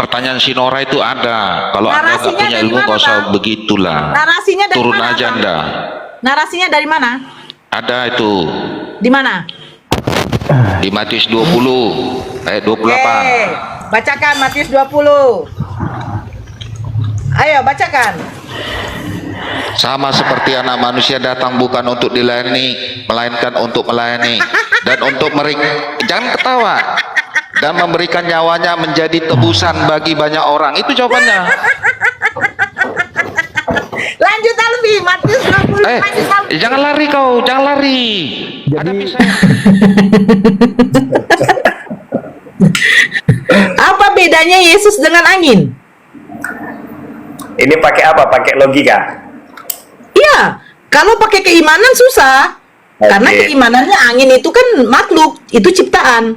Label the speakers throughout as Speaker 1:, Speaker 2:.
Speaker 1: Pertanyaan si Nora itu ada. Kalau Anda nggak
Speaker 2: Narasinya
Speaker 1: punya
Speaker 2: dari
Speaker 1: ilmu,
Speaker 2: mana,
Speaker 1: nggak usah
Speaker 2: Bang?
Speaker 1: begitulah.
Speaker 2: Narasinya dari
Speaker 1: Turun
Speaker 2: mana,
Speaker 1: aja
Speaker 2: Bang?
Speaker 1: Anda.
Speaker 2: Narasinya dari mana?
Speaker 1: Ada itu
Speaker 2: Di mana?
Speaker 1: di Matius 20 ayat 28.
Speaker 2: Oke, bacakan Matius 20. Ayo bacakan.
Speaker 1: Sama seperti anak manusia datang bukan untuk dilayani, melainkan untuk melayani dan untuk jangan ketawa, dan memberikan nyawanya menjadi tebusan bagi banyak orang. Itu jawabannya.
Speaker 2: Lanjut Alfi, Matius 20. Lanjut, Alfi.
Speaker 1: Jangan lari kau, jangan lari. Hadapi saya.
Speaker 2: Apa bedanya Yesus dengan angin?
Speaker 3: Ini pakai apa? Pakai logika.
Speaker 2: Iya, kalau pakai keimanan susah.
Speaker 3: Oke.
Speaker 2: Karena keimanannya angin itu kan makhluk, itu ciptaan.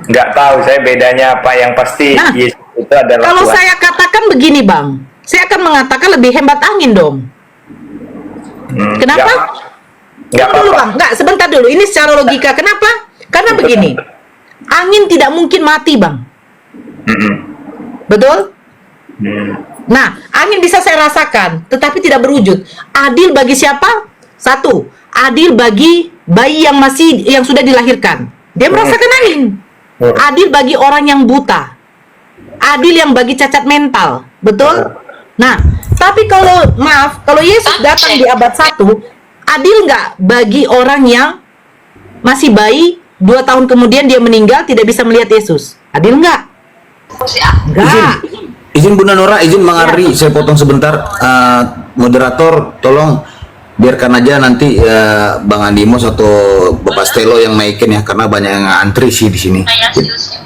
Speaker 3: Nggak tahu saya bedanya apa. Yang pasti
Speaker 2: Nah,
Speaker 3: Yesus itu adalah
Speaker 2: Kalau
Speaker 3: Tuhan.
Speaker 2: saya katakan begini, Bang, saya akan mengatakan lebih hebat angin dong. Kenapa?
Speaker 3: Nggak
Speaker 2: Tunggu dulu,
Speaker 3: apa-apa.
Speaker 2: Bang. Nggak, sebentar dulu. Ini secara logika. Kenapa? Karena begini. Angin tidak mungkin mati, Bang. Betul? Nah, angin bisa saya rasakan, tetapi tidak berwujud. Adil bagi siapa? Satu, adil bagi bayi yang sudah dilahirkan. Dia merasakan angin. Adil bagi orang yang buta. Adil yang bagi cacat mental. Betul? Nah, tapi kalau Yesus datang di abad 1, adil nggak bagi orang yang masih bayi, 2 tahun kemudian dia meninggal, tidak bisa melihat Yesus? Adil nggak? Nggak.
Speaker 4: Izin Bunda Nora, izin Bang Ardi, saya potong sebentar. Moderator, tolong biarkan aja nanti Bang Andimos atau Bapak Stelo yang naikin ya, karena banyak yang antri sih di sini.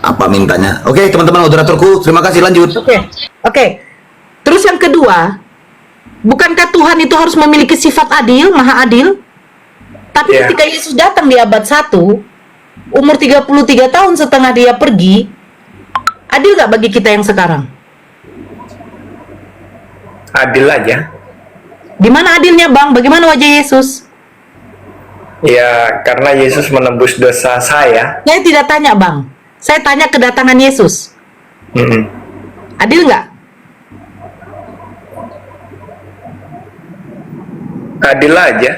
Speaker 4: Apa mintanya? Oke, teman-teman moderatorku, terima kasih, lanjut.
Speaker 2: Oke. Terus yang kedua, bukankah Tuhan itu harus memiliki sifat adil, maha adil? Tapi ketika Yesus datang di abad 1, umur 33 tahun setengah dia pergi, adil gak bagi kita yang sekarang?
Speaker 3: Adil aja.
Speaker 2: Di mana adilnya, Bang? Bagaimana wajah Yesus?
Speaker 3: Ya, karena Yesus menembus dosa saya.
Speaker 2: Saya tidak tanya, Bang. Saya tanya kedatangan Yesus. Adil nggak?
Speaker 3: Adil aja.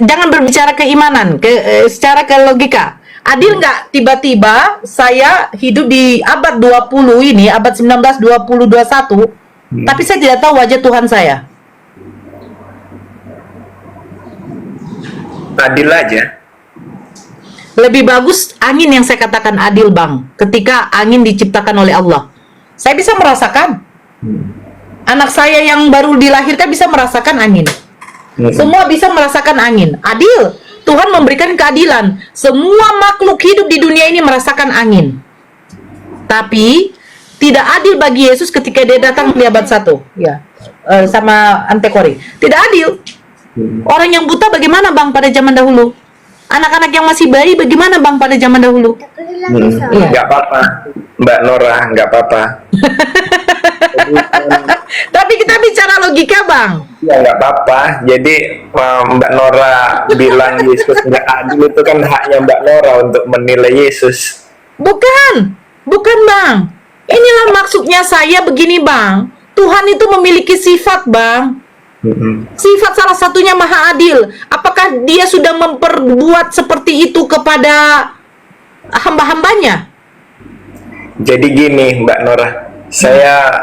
Speaker 2: Jangan berbicara keimanan, secara ke logika. Adil nggak tiba-tiba saya hidup di abad 20 ini, abad 19, 20, 21, tapi saya tidak tahu wajah Tuhan saya?
Speaker 3: Adil aja.
Speaker 2: Lebih bagus angin yang saya katakan adil, Bang. Ketika angin diciptakan oleh Allah, saya bisa merasakan. Anak saya yang baru dilahirkan bisa merasakan angin. Semua bisa merasakan angin. Adil. Tuhan memberikan keadilan. Semua makhluk hidup di dunia ini merasakan angin. Tapi tidak adil bagi Yesus ketika dia datang di abad 1. Ya, sama Antekori. Tidak adil. Orang yang buta bagaimana, Bang, pada zaman dahulu? Anak-anak yang masih bayi bagaimana, Bang, pada zaman dahulu?
Speaker 3: Nggak apa-apa, Mbak Nora, nggak apa-apa.
Speaker 2: Tapi kita bicara logika, Bang.
Speaker 3: Ya nggak apa-apa. Jadi Mbak Nora bilang Yesus nggak adil, itu kan haknya Mbak Nora untuk menilai Yesus.
Speaker 2: Bukan, Bang. Inilah maksudnya saya begini, Bang. Tuhan itu memiliki sifat, Bang. Sifat salah satunya maha adil. Apakah dia sudah memperbuat seperti itu kepada hamba-hambanya?
Speaker 3: Jadi gini, Mbak Nora, saya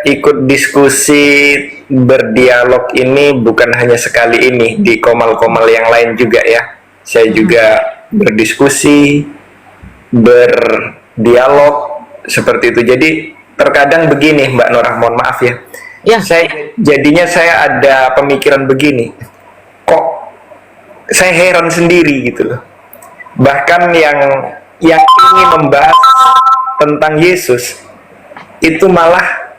Speaker 3: ikut diskusi berdialog ini bukan hanya sekali ini, di komal-komal yang lain juga ya. Saya juga berdiskusi, berdialog seperti itu. Jadi terkadang begini, Mbak Nora, mohon maaf ya. Jadinya saya ada pemikiran begini, kok saya heran sendiri gitu loh. Bahkan yang ingin membahas tentang Yesus itu malah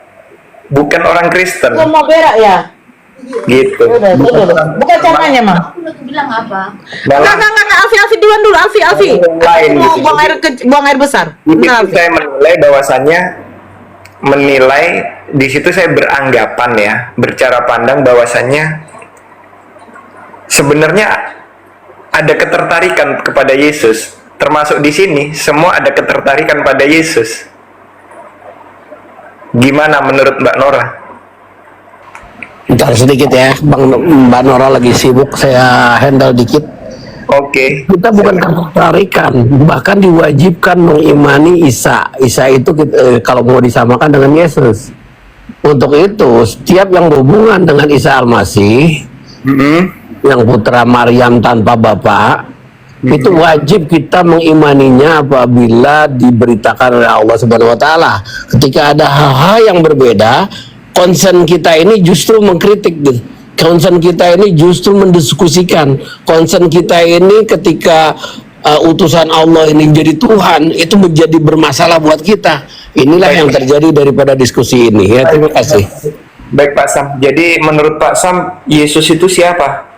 Speaker 3: bukan orang Kristen.
Speaker 2: Mau berak ya?
Speaker 3: Gitu.
Speaker 2: Bukan caranya, Mang.
Speaker 5: Aku bilang apa?
Speaker 2: Enggak, Alfi duluan dulu, Alfi.
Speaker 3: Lain
Speaker 2: Mau
Speaker 3: gitu.
Speaker 2: buang air besar.
Speaker 3: Itu saya menilai bahwasannya di situ saya beranggapan ya, bercara pandang bahwasannya sebenarnya ada ketertarikan kepada Yesus termasuk di sini semua ada ketertarikan pada Yesus. Gimana menurut Mbak Nora?
Speaker 5: Bentar sedikit ya, Mbak Nora lagi sibuk, saya handle dikit.
Speaker 3: Oke.
Speaker 5: Kita bukan ketertarikan, bahkan diwajibkan mengimani Isa. Isa itu kalau mau disamakan dengan Yesus. Untuk itu, setiap yang berhubungan dengan Isa Al-Masih, yang putra Maryam tanpa bapak, itu wajib kita mengimaninya apabila diberitakan oleh Allah Subhanahu wa taala. Ketika ada hal-hal yang berbeda, concern kita ini justru mengkritik, concern kita ini justru mendiskusikan, concern kita ini ketika utusan Allah ini menjadi Tuhan, itu menjadi bermasalah buat kita. Inilah yang terjadi daripada diskusi ini ya. Terima kasih.
Speaker 3: Baik Pak Sam, jadi menurut Pak Sam, Yesus itu siapa?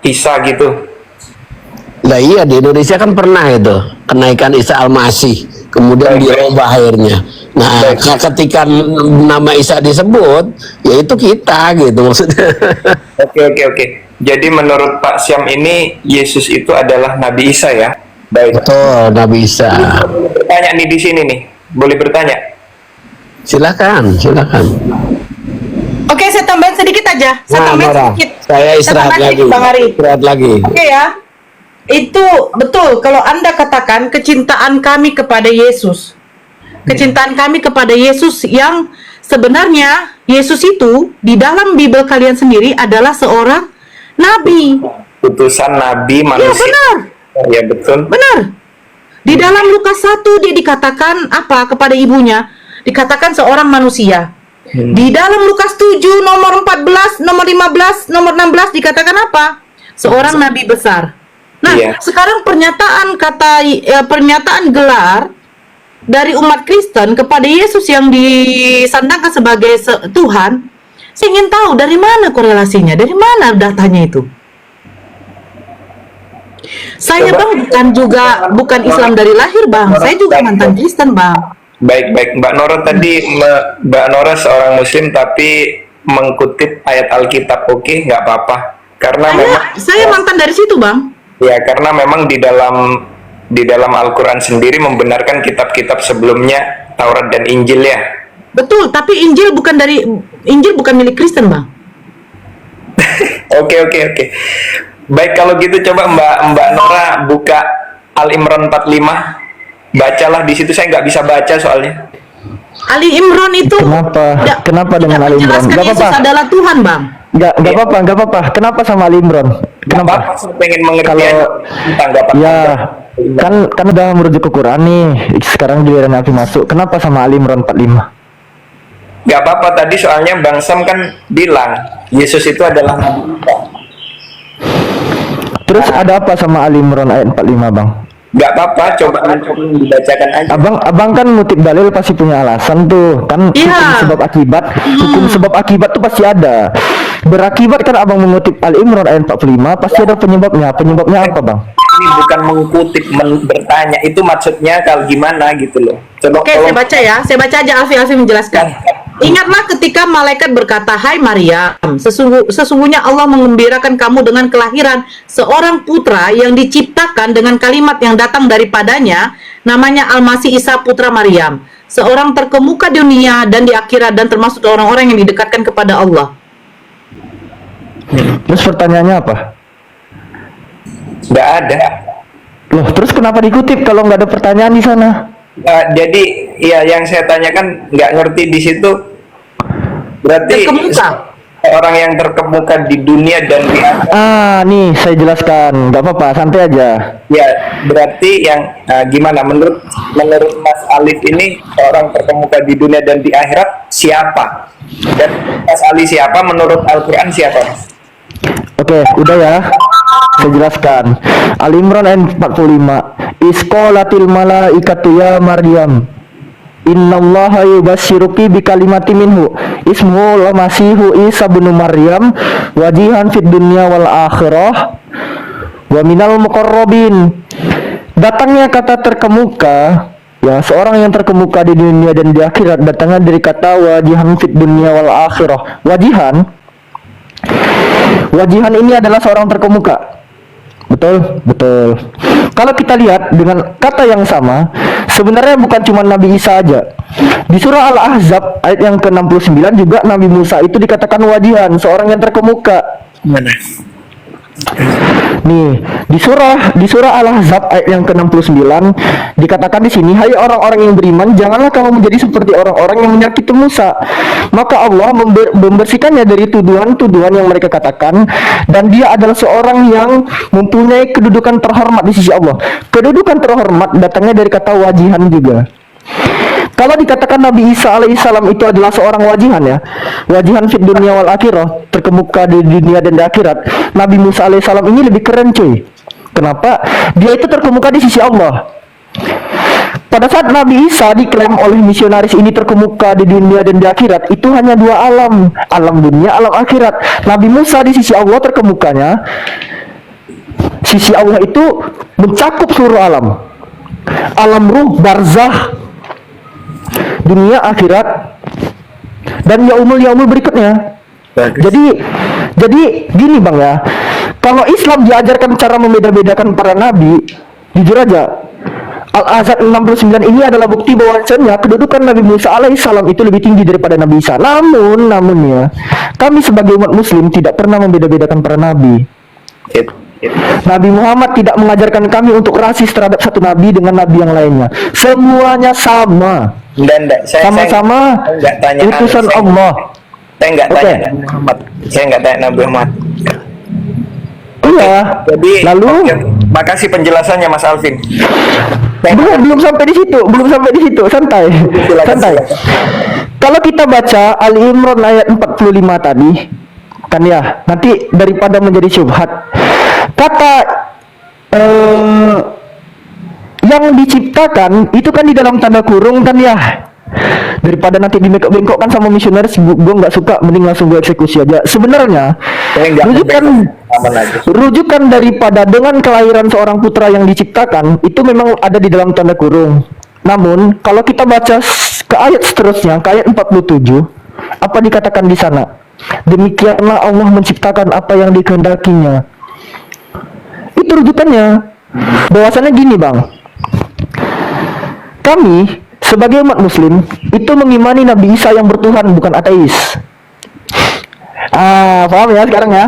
Speaker 3: Isa gitu.
Speaker 5: Nah iya, di Indonesia kan pernah itu kenaikan Isa Al-Masih, kemudian dirubah akhirnya. Nah ketika nama Isa disebut, ya itu kita gitu maksudnya.
Speaker 3: Oke. Jadi menurut Pak Syam ini Yesus itu adalah Nabi Isa ya? Baik.
Speaker 5: Betul, Nabi Isa.
Speaker 3: Boleh bertanya nih di sini nih, boleh bertanya?
Speaker 5: Silakan.
Speaker 2: Oke, saya tambahin sedikit aja.
Speaker 5: Nora, saya istirahat lagi.
Speaker 2: Bang Ari.
Speaker 5: Istirahat lagi.
Speaker 2: Oke ya. Itu betul kalau Anda katakan kecintaan kami kepada Yesus. Kecintaan kami kepada Yesus yang sebenarnya Yesus itu di dalam Bible kalian sendiri adalah seorang nabi.
Speaker 3: Utusan nabi manusia.
Speaker 2: Ya benar.
Speaker 3: Ya betul.
Speaker 2: Benar. Di dalam Lukas 1 dia dikatakan apa kepada ibunya? Dikatakan seorang manusia. Di dalam Lukas 7 nomor 14, nomor 15, nomor 16 dikatakan apa? Seorang nabi besar. Nah, sekarang pernyataan gelar dari umat Kristen kepada Yesus yang disandangkan sebagai Tuhan, saya ingin tahu dari mana korelasinya, dari mana datanya itu. Saya bukan Islam dari lahir Bang, saya juga mantan Kristen Bang.
Speaker 3: Baik, Mbak Nora tadi, Mbak Nora seorang Muslim tapi mengkutip ayat Alkitab, oke, nggak apa-apa. Karena
Speaker 2: saya mantan dari situ Bang.
Speaker 3: Ya, karena memang di dalam Al-Quran sendiri membenarkan kitab-kitab sebelumnya, Taurat dan Injil ya.
Speaker 2: Betul, tapi Injil bukan milik Kristen Bang.
Speaker 3: Oke. Baik, kalau gitu coba Mbak Nora buka Al-Imran 45. Bacalah di situ, saya nggak bisa baca soalnya.
Speaker 2: Ali Imran itu
Speaker 6: Kenapa dengan Ali Imran?
Speaker 2: Jelaskan Yesus adalah Tuhan Bang.
Speaker 6: Nggak apa-apa. Kenapa sama Ali Imran? Kenapa?
Speaker 3: Saya pengen mengerti
Speaker 6: Kalau
Speaker 3: tanggapan
Speaker 6: ya kan udah merujuk ke Quran nih. Sekarang giliran Nabi masuk. Kenapa sama Ali Imran 45?
Speaker 3: Nggak apa-apa, tadi soalnya Bang Sam kan bilang Yesus itu adalah Nabi Isa.
Speaker 6: Terus ada apa sama Ali Imran ayat 45 Bang?
Speaker 3: Nggak apa-apa, coba dibacakan aja.
Speaker 6: Abang kan ngutip dalil pasti punya alasan tuh kan. Hukum sebab akibat tuh pasti ada. Berakibat kan abang mengutip Al Imran ayat 45 pasti ada penyebabnya. Penyebabnya apa Bang?
Speaker 3: Ini bukan mengutip, bertanya. Itu maksudnya kalau gimana gitu loh. Coba.
Speaker 2: Oke, saya baca ya. Saya baca aja Alfi menjelaskan. Ingatlah ketika malaikat berkata, "Hai Maryam, sesungguhnya Allah mengembirakan kamu dengan kelahiran seorang putra yang diciptakan dengan kalimat yang datang daripadanya, namanya Al-Masih Isa putra Maryam, seorang terkemuka di dunia dan di akhirat dan termasuk orang-orang yang didekatkan kepada Allah."
Speaker 6: Terus pertanyaannya apa?
Speaker 3: Nggak ada.
Speaker 6: Loh, terus kenapa dikutip kalau nggak ada pertanyaan di sana?
Speaker 3: Jadi ya yang saya tanyakan nggak ngerti di situ. Berarti orang yang terkemuka di dunia dan di
Speaker 6: nih saya jelaskan, nggak apa-apa, santai aja.
Speaker 3: Ya, berarti yang gimana menurut Mas Alif ini orang terkemuka di dunia dan di akhirat siapa? Dan Mas Ali siapa menurut Al-Quran siapa?
Speaker 6: Oke, udah ya. Saya jelaskan. Al Imran ayat 45. Isqalatil malaikatu ya Maryam, innallaha yubashshiruki bikalimati minhu ismuhu al-masihu Isa bin Maryam wajihan fid dunya wal akhirah wa minal muqarrabin. Datangnya kata terkemuka, ya seorang yang terkemuka di dunia dan di akhirat, datangnya dari kata wajihan fid dunya wal akhirah. Wajihan ini adalah seorang terkemuka. Betul, betul. Kalau kita lihat dengan kata yang sama, sebenarnya bukan cuma Nabi Isa aja. Di surah Al-Ahzab ayat yang ke-69 juga Nabi Musa itu dikatakan wajihan, seorang yang terkemuka.
Speaker 3: Mana?
Speaker 6: Nih, di surah Al-Ahzab ayat yang ke-69 dikatakan di sini, hai orang-orang yang beriman, janganlah kamu menjadi seperti orang-orang yang menyakiti Musa. Maka Allah membersihkannya dari tuduhan-tuduhan yang mereka katakan, dan dia adalah seorang yang mempunyai kedudukan terhormat di sisi Allah. Kedudukan terhormat datangnya dari kata wajihan juga. Kalau dikatakan Nabi Isa alaihissalam itu adalah seorang wajihan ya, wajihan fid dunia wal akhirah, terkemuka di dunia dan di akhirat, Nabi Musa alaihissalam ini lebih keren cuy. Kenapa? Dia itu terkemuka di sisi Allah. Pada saat Nabi Isa diklaim oleh misionaris ini terkemuka di dunia dan di akhirat, itu hanya dua alam, alam dunia, alam akhirat. Nabi Musa di sisi Allah terkemukanya, sisi Allah itu mencakup seluruh alam, alam ruh, barzah, dunia, akhirat, dan yaumul berikutnya. Jadi gini bang ya, kalau Islam diajarkan cara membeda-bedakan para nabi, jujur aja, Al-Ahzab 69 ini adalah bukti bahwasanya kedudukan Nabi Musa alaihissalam itu lebih tinggi daripada Nabi Isa. Namun ya, kami sebagai umat Muslim tidak pernah membeda-bedakan para nabi. Nabi Muhammad tidak mengajarkan kami untuk rasis terhadap satu nabi dengan nabi yang lainnya. Semuanya sama. Sama-sama utusan Allah.
Speaker 3: Saya nggak tanya Nabi Muhammad. Saya nggak tanya Nabi Muhammad.
Speaker 6: Iya.
Speaker 3: Jadi
Speaker 6: lalu
Speaker 3: makasih penjelasannya Mas Alvin.
Speaker 6: Belum sampai di situ. Santai. Kalau kita baca Ali Imran ayat 45 tadi, kan ya, nanti daripada menjadi syubhat, kata yang diciptakan itu kan di dalam tanda kurung kan ya, daripada nanti dibengkok-bengkokkan sama misionaris, gue nggak suka, mending langsung gue eksekusi aja. Sebenarnya rujukan daripada dengan kelahiran seorang putra yang diciptakan itu memang ada di dalam tanda kurung. Namun kalau kita baca ke ayat seterusnya, ke ayat 47, apa dikatakan di sana? Demikianlah Allah menciptakan apa yang dikehendakinya. Itu rujukannya. Bahwasannya gini bang, kami sebagai umat Muslim itu mengimani Nabi Isa yang bertuhan, bukan ateis. Paham ya sekarang ya?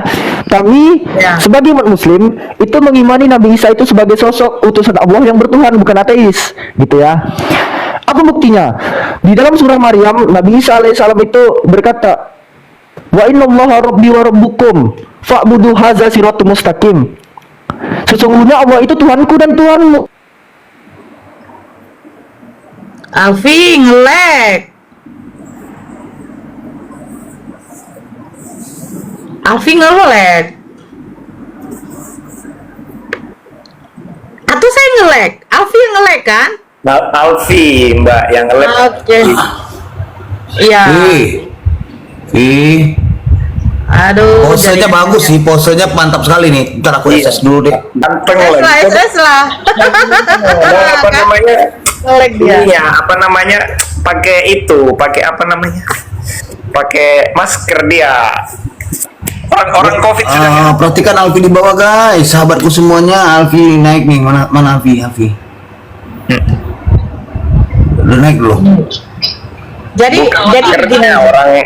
Speaker 6: Kami sebagai umat Muslim itu mengimani Nabi Isa itu sebagai sosok utusan Allah yang bertuhan, bukan ateis, gitu ya. Apa buktinya? Di dalam surah Maryam, Nabi Isa alaihissalam itu berkata, wa innallaha rabbi wa rabbukum fa'budu hadza siratal mustaqim. Sesungguhnya Allah itu Tuhanku dan Tuhanmu.
Speaker 2: Alfi nge-lag. Atau saya nge-lag? Alfi yang nge-lag kan?
Speaker 3: Alfi mbak yang nge-lag.
Speaker 2: Oke. Iya. Aduh.
Speaker 4: Posenya bagus sih, posenya mantap sekali nih. Ntar aku SS dulu deh.
Speaker 2: SS lah.
Speaker 3: Apa namanya?
Speaker 2: Nge-lag dia.
Speaker 3: Iya, apa namanya? Pakai apa namanya? Pakai masker dia. Orang COVID sudah.
Speaker 4: Perhatikan Alfi di bawah guys, sahabatku semuanya. Alfi naik nih, mana Alfi? Udah naik loh.
Speaker 2: Jadi begini,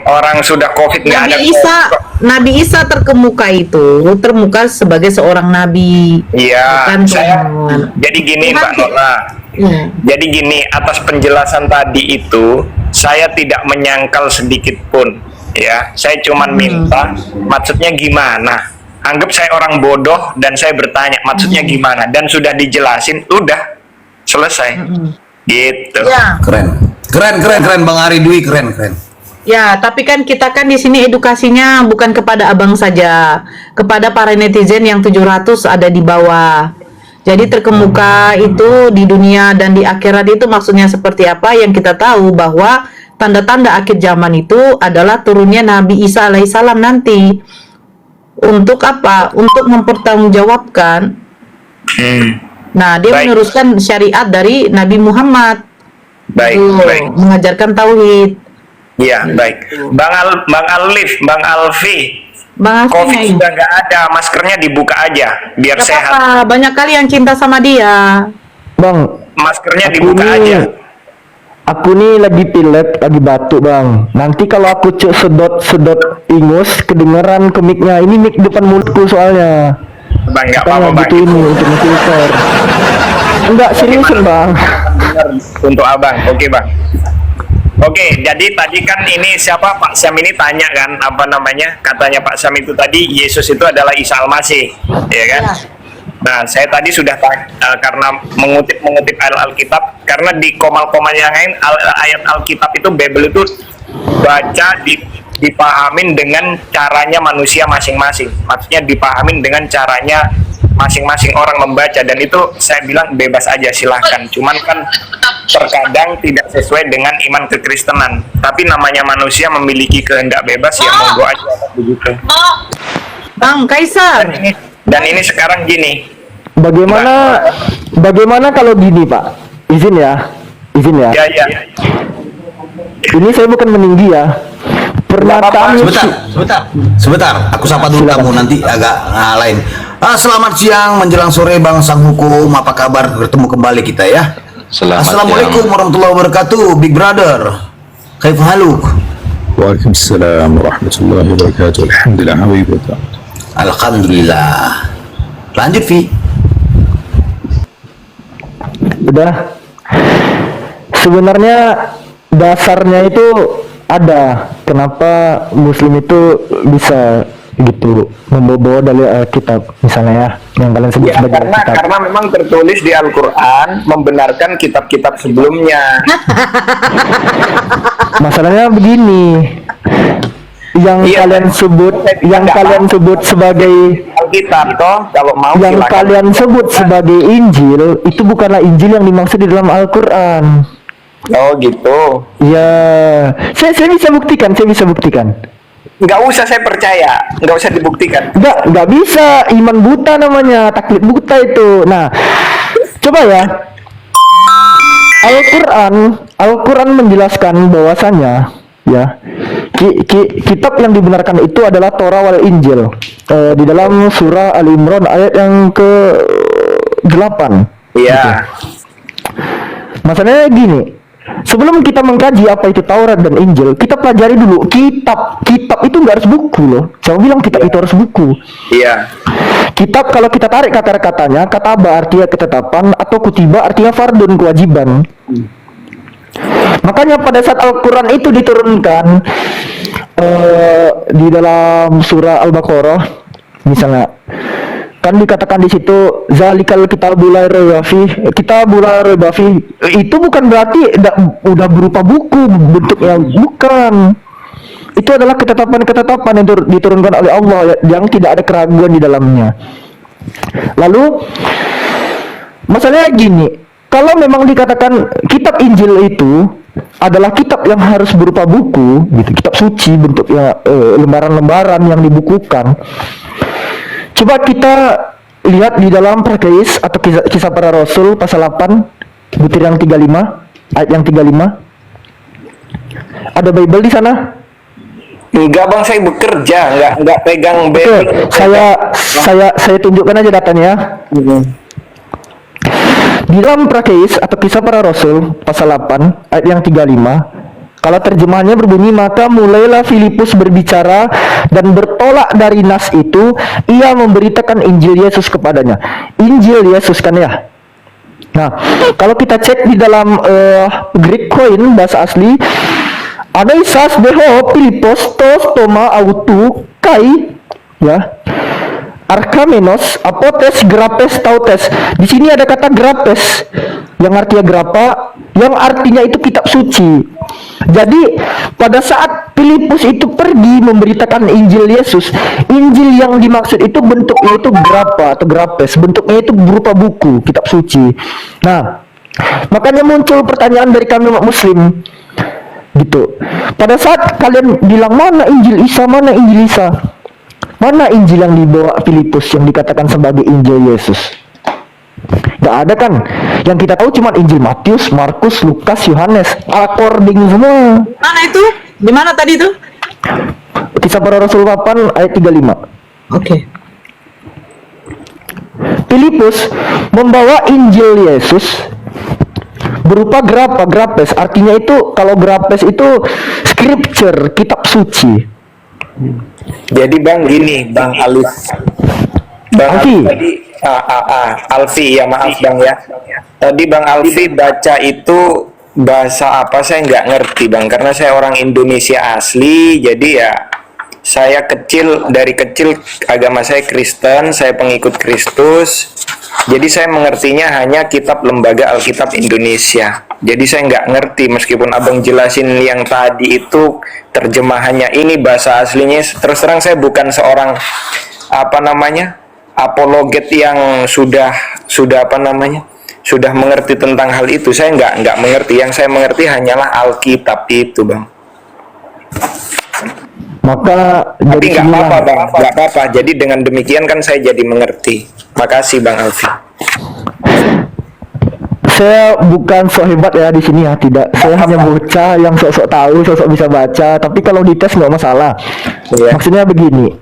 Speaker 3: orang sudah COVID nggak ada.
Speaker 2: Nabi Isa terkemuka sebagai seorang nabi.
Speaker 3: Iya. Jadi gini Mbak Nona. Jadi gini, atas penjelasan tadi itu saya tidak menyangkal sedikit pun. Ya, saya cuman minta maksudnya gimana. Anggap saya orang bodoh dan saya bertanya maksudnya gimana, dan sudah dijelasin, udah selesai. Gitu.
Speaker 2: Ya.
Speaker 4: Keren Bang Ari Dwi, keren.
Speaker 2: Ya, tapi kan kita kan di sini edukasinya bukan kepada abang saja, kepada para netizen yang 700 ada di bawah. Jadi terkemuka itu di dunia dan di akhirat itu maksudnya seperti apa? Yang kita tahu bahwa tanda-tanda akhir zaman itu adalah turunnya Nabi Isa alaihissalam nanti. Untuk apa? Untuk mempertanggungjawabkan. Nah, dia meneruskan syariat dari Nabi Muhammad.
Speaker 3: Baik.
Speaker 2: Mengajarkan tauhid.
Speaker 3: Iya, baik. Bang Alfi,
Speaker 2: Bang Afif
Speaker 3: COVID sudah nggak ada, maskernya dibuka aja biar
Speaker 2: Gak
Speaker 3: sehat.
Speaker 2: apa-apa, banyak kali yang cinta sama dia.
Speaker 6: Bang,
Speaker 3: Maskernya
Speaker 6: aku
Speaker 3: dibuka
Speaker 6: nih,
Speaker 3: aja.
Speaker 6: aku nih lagi pilek, lagi batuk bang. Nanti kalau aku sedot ingus, kedengeran ke mic-nya. Ini mic depan mulutku soalnya.
Speaker 3: Bang, nggak
Speaker 6: Kita
Speaker 3: apa-apa bang.
Speaker 6: gitu ini untuk filter. Enggak seriusan bang.
Speaker 3: Benar, untuk abang, oke bang. Oke, jadi tadi kan ini siapa Pak Sam ini tanya kan apa namanya? Katanya Pak Sam itu tadi Yesus itu adalah Isa Al-Masih, ya kan? Nah, saya tadi sudah karena mengutip Alkitab, karena di komal-komal yang lain ayat Alkitab itu Bible itu baca dipahamin dengan caranya manusia masing-masing. Maksudnya dipahamin dengan caranya masing-masing orang membaca, dan itu saya bilang bebas aja, silahkan. Cuman kan terkadang tidak sesuai dengan iman kekristenan. Tapi namanya manusia memiliki kehendak bebas, ya monggo aja begitu.
Speaker 2: Bang Kaisar,
Speaker 3: Dan ini sekarang gini,
Speaker 6: Bagaimana kalau gini Pak? Izin ya.
Speaker 3: ya.
Speaker 6: Ini saya bukan meninggi ya. Pernyataan
Speaker 4: Sebentar. Aku sapa dulu kamu, nanti agak lain. Selamat siang menjelang sore Bang Sang Hukum. Apa kabar? Bertemu kembali kita ya. Assalamualaikum warahmatullahi wabarakatuh, Big Brother. Kaifa haluk?
Speaker 7: Waalaikumsalam warahmatullahi wabarakatuh. Alhamdulillah, habibi.
Speaker 4: Alhamdulillah. Lanjut, Vi.
Speaker 6: udah. Sebenarnya dasarnya itu ada. Kenapa Muslim itu bisa gitu membawa dari Alkitab misalnya ya, yang kalian sebut
Speaker 3: Ya,
Speaker 6: sebagai Alkitab.
Speaker 3: karena memang tertulis di Al-Quran membenarkan kitab-kitab sebelumnya.
Speaker 6: Masalahnya begini, yang
Speaker 3: Iya,
Speaker 6: kalian sebut sebagai
Speaker 3: Alkitab toh, kalau mau
Speaker 6: yang
Speaker 3: silakan.
Speaker 6: kalian sebut sebagai Injil itu bukanlah Injil yang dimaksud di dalam Al-Quran.
Speaker 3: Oh gitu.
Speaker 6: Ya, saya bisa buktikan.
Speaker 3: Nggak usah, saya percaya. Nggak usah dibuktikan.
Speaker 6: Nggak bisa, iman buta namanya, taklid buta itu. Nah, coba ya. Al-Quran menjelaskan bahwasanya ya kitab yang dibenarkan itu adalah Torah wal Injil. Di dalam surah Al-Imran ayat yang ke-8.
Speaker 3: Iya.
Speaker 6: Masalahnya gini, sebelum kita mengkaji apa itu Taurat dan Injil, kita pelajari dulu kitab itu nggak harus buku loh. Saya bilang kitab itu harus buku.
Speaker 3: Iya.
Speaker 6: Kitab kalau kita tarik kata-katanya, kataba artinya ketetapan atau kutiba artinya fardun, kewajiban. Makanya pada saat Al-Quran itu diturunkan di dalam surah Al-Baqarah misalnya, kan dikatakan di situ zalikal kitabul la raiba fi, itu bukan berarti udah berupa buku bentuknya, bukan. Itu adalah ketetapan-ketetapan yang diturunkan oleh Allah yang tidak ada keraguan di dalamnya. Lalu masalahnya gini, kalau memang dikatakan kitab Injil itu adalah kitab yang harus berupa buku gitu, kitab suci bentuknya lembaran-lembaran yang dibukukan. Coba kita lihat di dalam Prakais atau kisah para Rasul pasal 8 butir yang 35, ayat yang 35. Ada Bible di sana?
Speaker 3: Enggak bang, saya bekerja, enggak pegang
Speaker 6: Oke, saya tunjukkan aja datanya. Di dalam Prakais atau kisah para Rasul pasal 8 ayat yang 35, kalau terjemahannya berbunyi, maka mulailah Filipus berbicara dan bertolak dari nas itu, ia memberitakan Injil Yesus kepadanya. Injil Yesus kan ya. Nah, kalau kita cek di dalam Greek Koine bahasa asli, Anaisas beho Filipos tos toma autu kai ya. Arkamenos, apotes, grapes, tautes. Di sini ada kata grapes yang artinya grapa, yang artinya itu kitab suci. Jadi pada saat Filipus itu pergi memberitakan Injil Yesus, Injil yang dimaksud itu bentuknya itu grapa atau grapes, bentuknya itu berupa buku, kitab suci. Nah, makanya muncul pertanyaan dari kami umat Muslim. Gitu. Pada saat kalian bilang mana Injil Isa, mana Injil Isa? Mana Injil yang dibawa Filipus yang dikatakan sebagai Injil Yesus? Gak ada kan? Yang kita tahu cuma Injil Matius, Markus, Lukas, Yohanes, according semua.
Speaker 2: mana itu? Di mana tadi itu?
Speaker 6: Kisah Para Rasul 8 ayat 35.
Speaker 2: Oke.
Speaker 6: Filipus membawa Injil Yesus berupa grapes. Artinya itu, kalau grapes itu scripture, kitab suci.
Speaker 3: Jadi Bang gini, Bang Alif. Bang
Speaker 6: Alfi.
Speaker 3: tadi Alfi ya, maaf Bang ya. Tadi Bang Alfi baca itu bahasa apa saya nggak ngerti Bang, karena saya orang Indonesia asli, jadi ya saya dari kecil agama saya Kristen, saya pengikut Kristus. Jadi saya mengertinya hanya kitab lembaga Alkitab Indonesia. Jadi saya nggak ngerti, meskipun abang jelasin yang tadi itu terjemahannya ini bahasa aslinya. Terus terang saya bukan seorang apologet yang sudah mengerti tentang hal itu. Saya nggak mengerti. Yang saya mengerti hanyalah Alkitab itu, Bang.
Speaker 6: Maka
Speaker 3: Tapi
Speaker 6: dari
Speaker 3: nggak
Speaker 6: sinilah
Speaker 3: apa-apa, Bang. Nggak apa-apa. Jadi dengan demikian kan saya jadi mengerti. Makasih, Bang Alfi.
Speaker 6: saya bukan sok hebat ya di sini ya, tidak. Saya hanya bocah yang sok-sok tahu, sok-sok bisa baca. Tapi kalau dites nggak masalah.
Speaker 3: Iya.
Speaker 6: Maksudnya begini,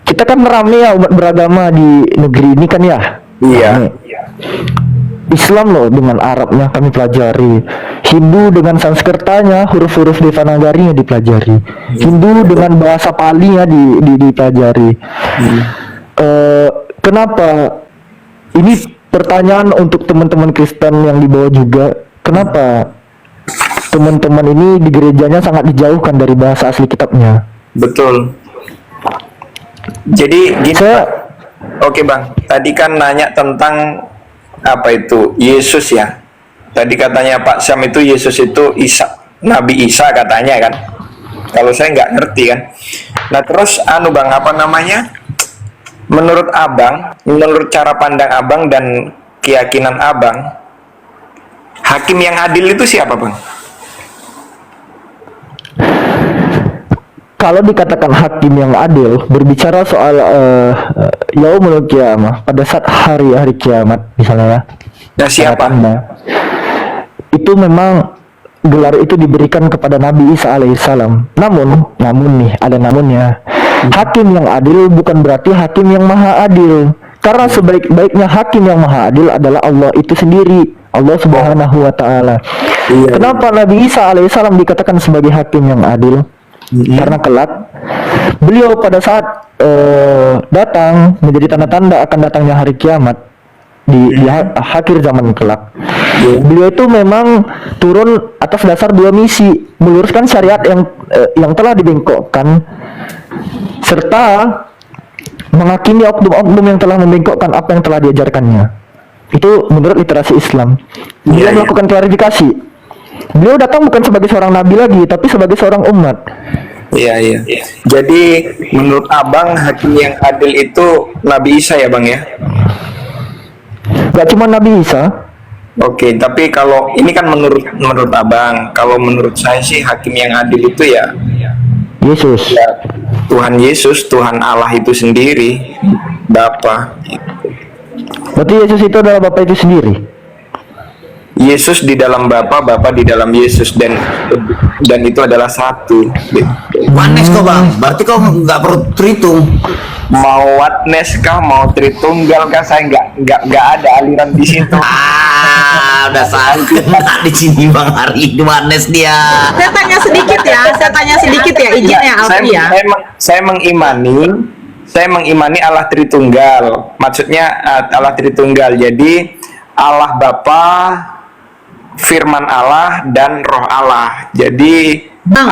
Speaker 6: kita kan rame ya umat beragama di negeri ini kan ya.
Speaker 3: Iya.
Speaker 6: Rame. Islam loh dengan Arabnya kami pelajari, Hindu dengan Sanskertanya, huruf-huruf Devanagarinya dipelajari, Hindu dengan bahasa Palinya dipelajari. Kenapa? Ini pertanyaan untuk teman-teman Kristen yang di bawah juga. Kenapa teman-teman ini di gerejanya sangat dijauhkan dari bahasa asli kitabnya?
Speaker 3: Betul. Jadi gini, Oke Bang, tadi kan nanya tentang apa itu Yesus ya. Tadi katanya Pak Syam itu Yesus itu Isa, Nabi Isa katanya kan. Kalau saya nggak ngerti kan. Nah terus Bang, menurut Abang, menurut cara pandang Abang dan keyakinan Abang, hakim yang adil itu siapa Bang?
Speaker 6: Kalau dikatakan hakim yang adil, berbicara soal yaumul qiyamah, pada saat hari kiamat misalnya ya.
Speaker 3: Nah siapa?
Speaker 6: Itu memang gelar itu diberikan kepada Nabi Isa alaihissalam. Namun nih ada namunnya. Hakim yang adil bukan berarti hakim yang maha adil. Karena sebaik-baiknya hakim yang maha adil adalah Allah itu sendiri, Allah Subhanahu wa taala. Kenapa Nabi Isa alaihissalam dikatakan sebagai hakim yang adil? Karena kelak beliau pada saat datang menjadi tanda-tanda akan datangnya hari kiamat di akhir zaman kelak. Beliau itu memang turun atas dasar dua misi, meluruskan syariat yang telah dibengkokkan serta menghakimi oknum-oknum yang telah membengkokkan apa yang telah diajarkannya. Itu menurut literasi Islam. Dia melakukan klarifikasi. Beliau datang bukan sebagai seorang nabi lagi, tapi sebagai seorang umat.
Speaker 3: Iya. Jadi menurut Abang hakim yang adil itu Nabi Isa ya Bang ya?
Speaker 6: Gak cuma Nabi Isa.
Speaker 3: Oke, tapi kalau ini kan menurut Abang, kalau menurut saya sih hakim yang adil itu ya
Speaker 6: Yesus.
Speaker 3: ya Tuhan Yesus, Tuhan Allah itu sendiri, Bapa.
Speaker 6: Berarti Yesus itu adalah Bapa itu sendiri.
Speaker 3: Yesus di dalam Bapa, Bapa di dalam Yesus, dan itu adalah satu.
Speaker 4: Oneness kok bang, berarti kau nggak perlu terhitung.
Speaker 3: Mau oneness kah, mau tritunggal kah, saya nggak ada aliran di situ.
Speaker 4: Udah sakit di sini bang hari ini oneness dia.
Speaker 2: Saya tanya sedikit ya, izin ya Alfi ya.
Speaker 3: Saya mengimani Allah Tritunggal. Maksudnya Allah Tritunggal. Jadi Allah Bapa, Firman Allah dan Roh Allah. Jadi
Speaker 2: Bang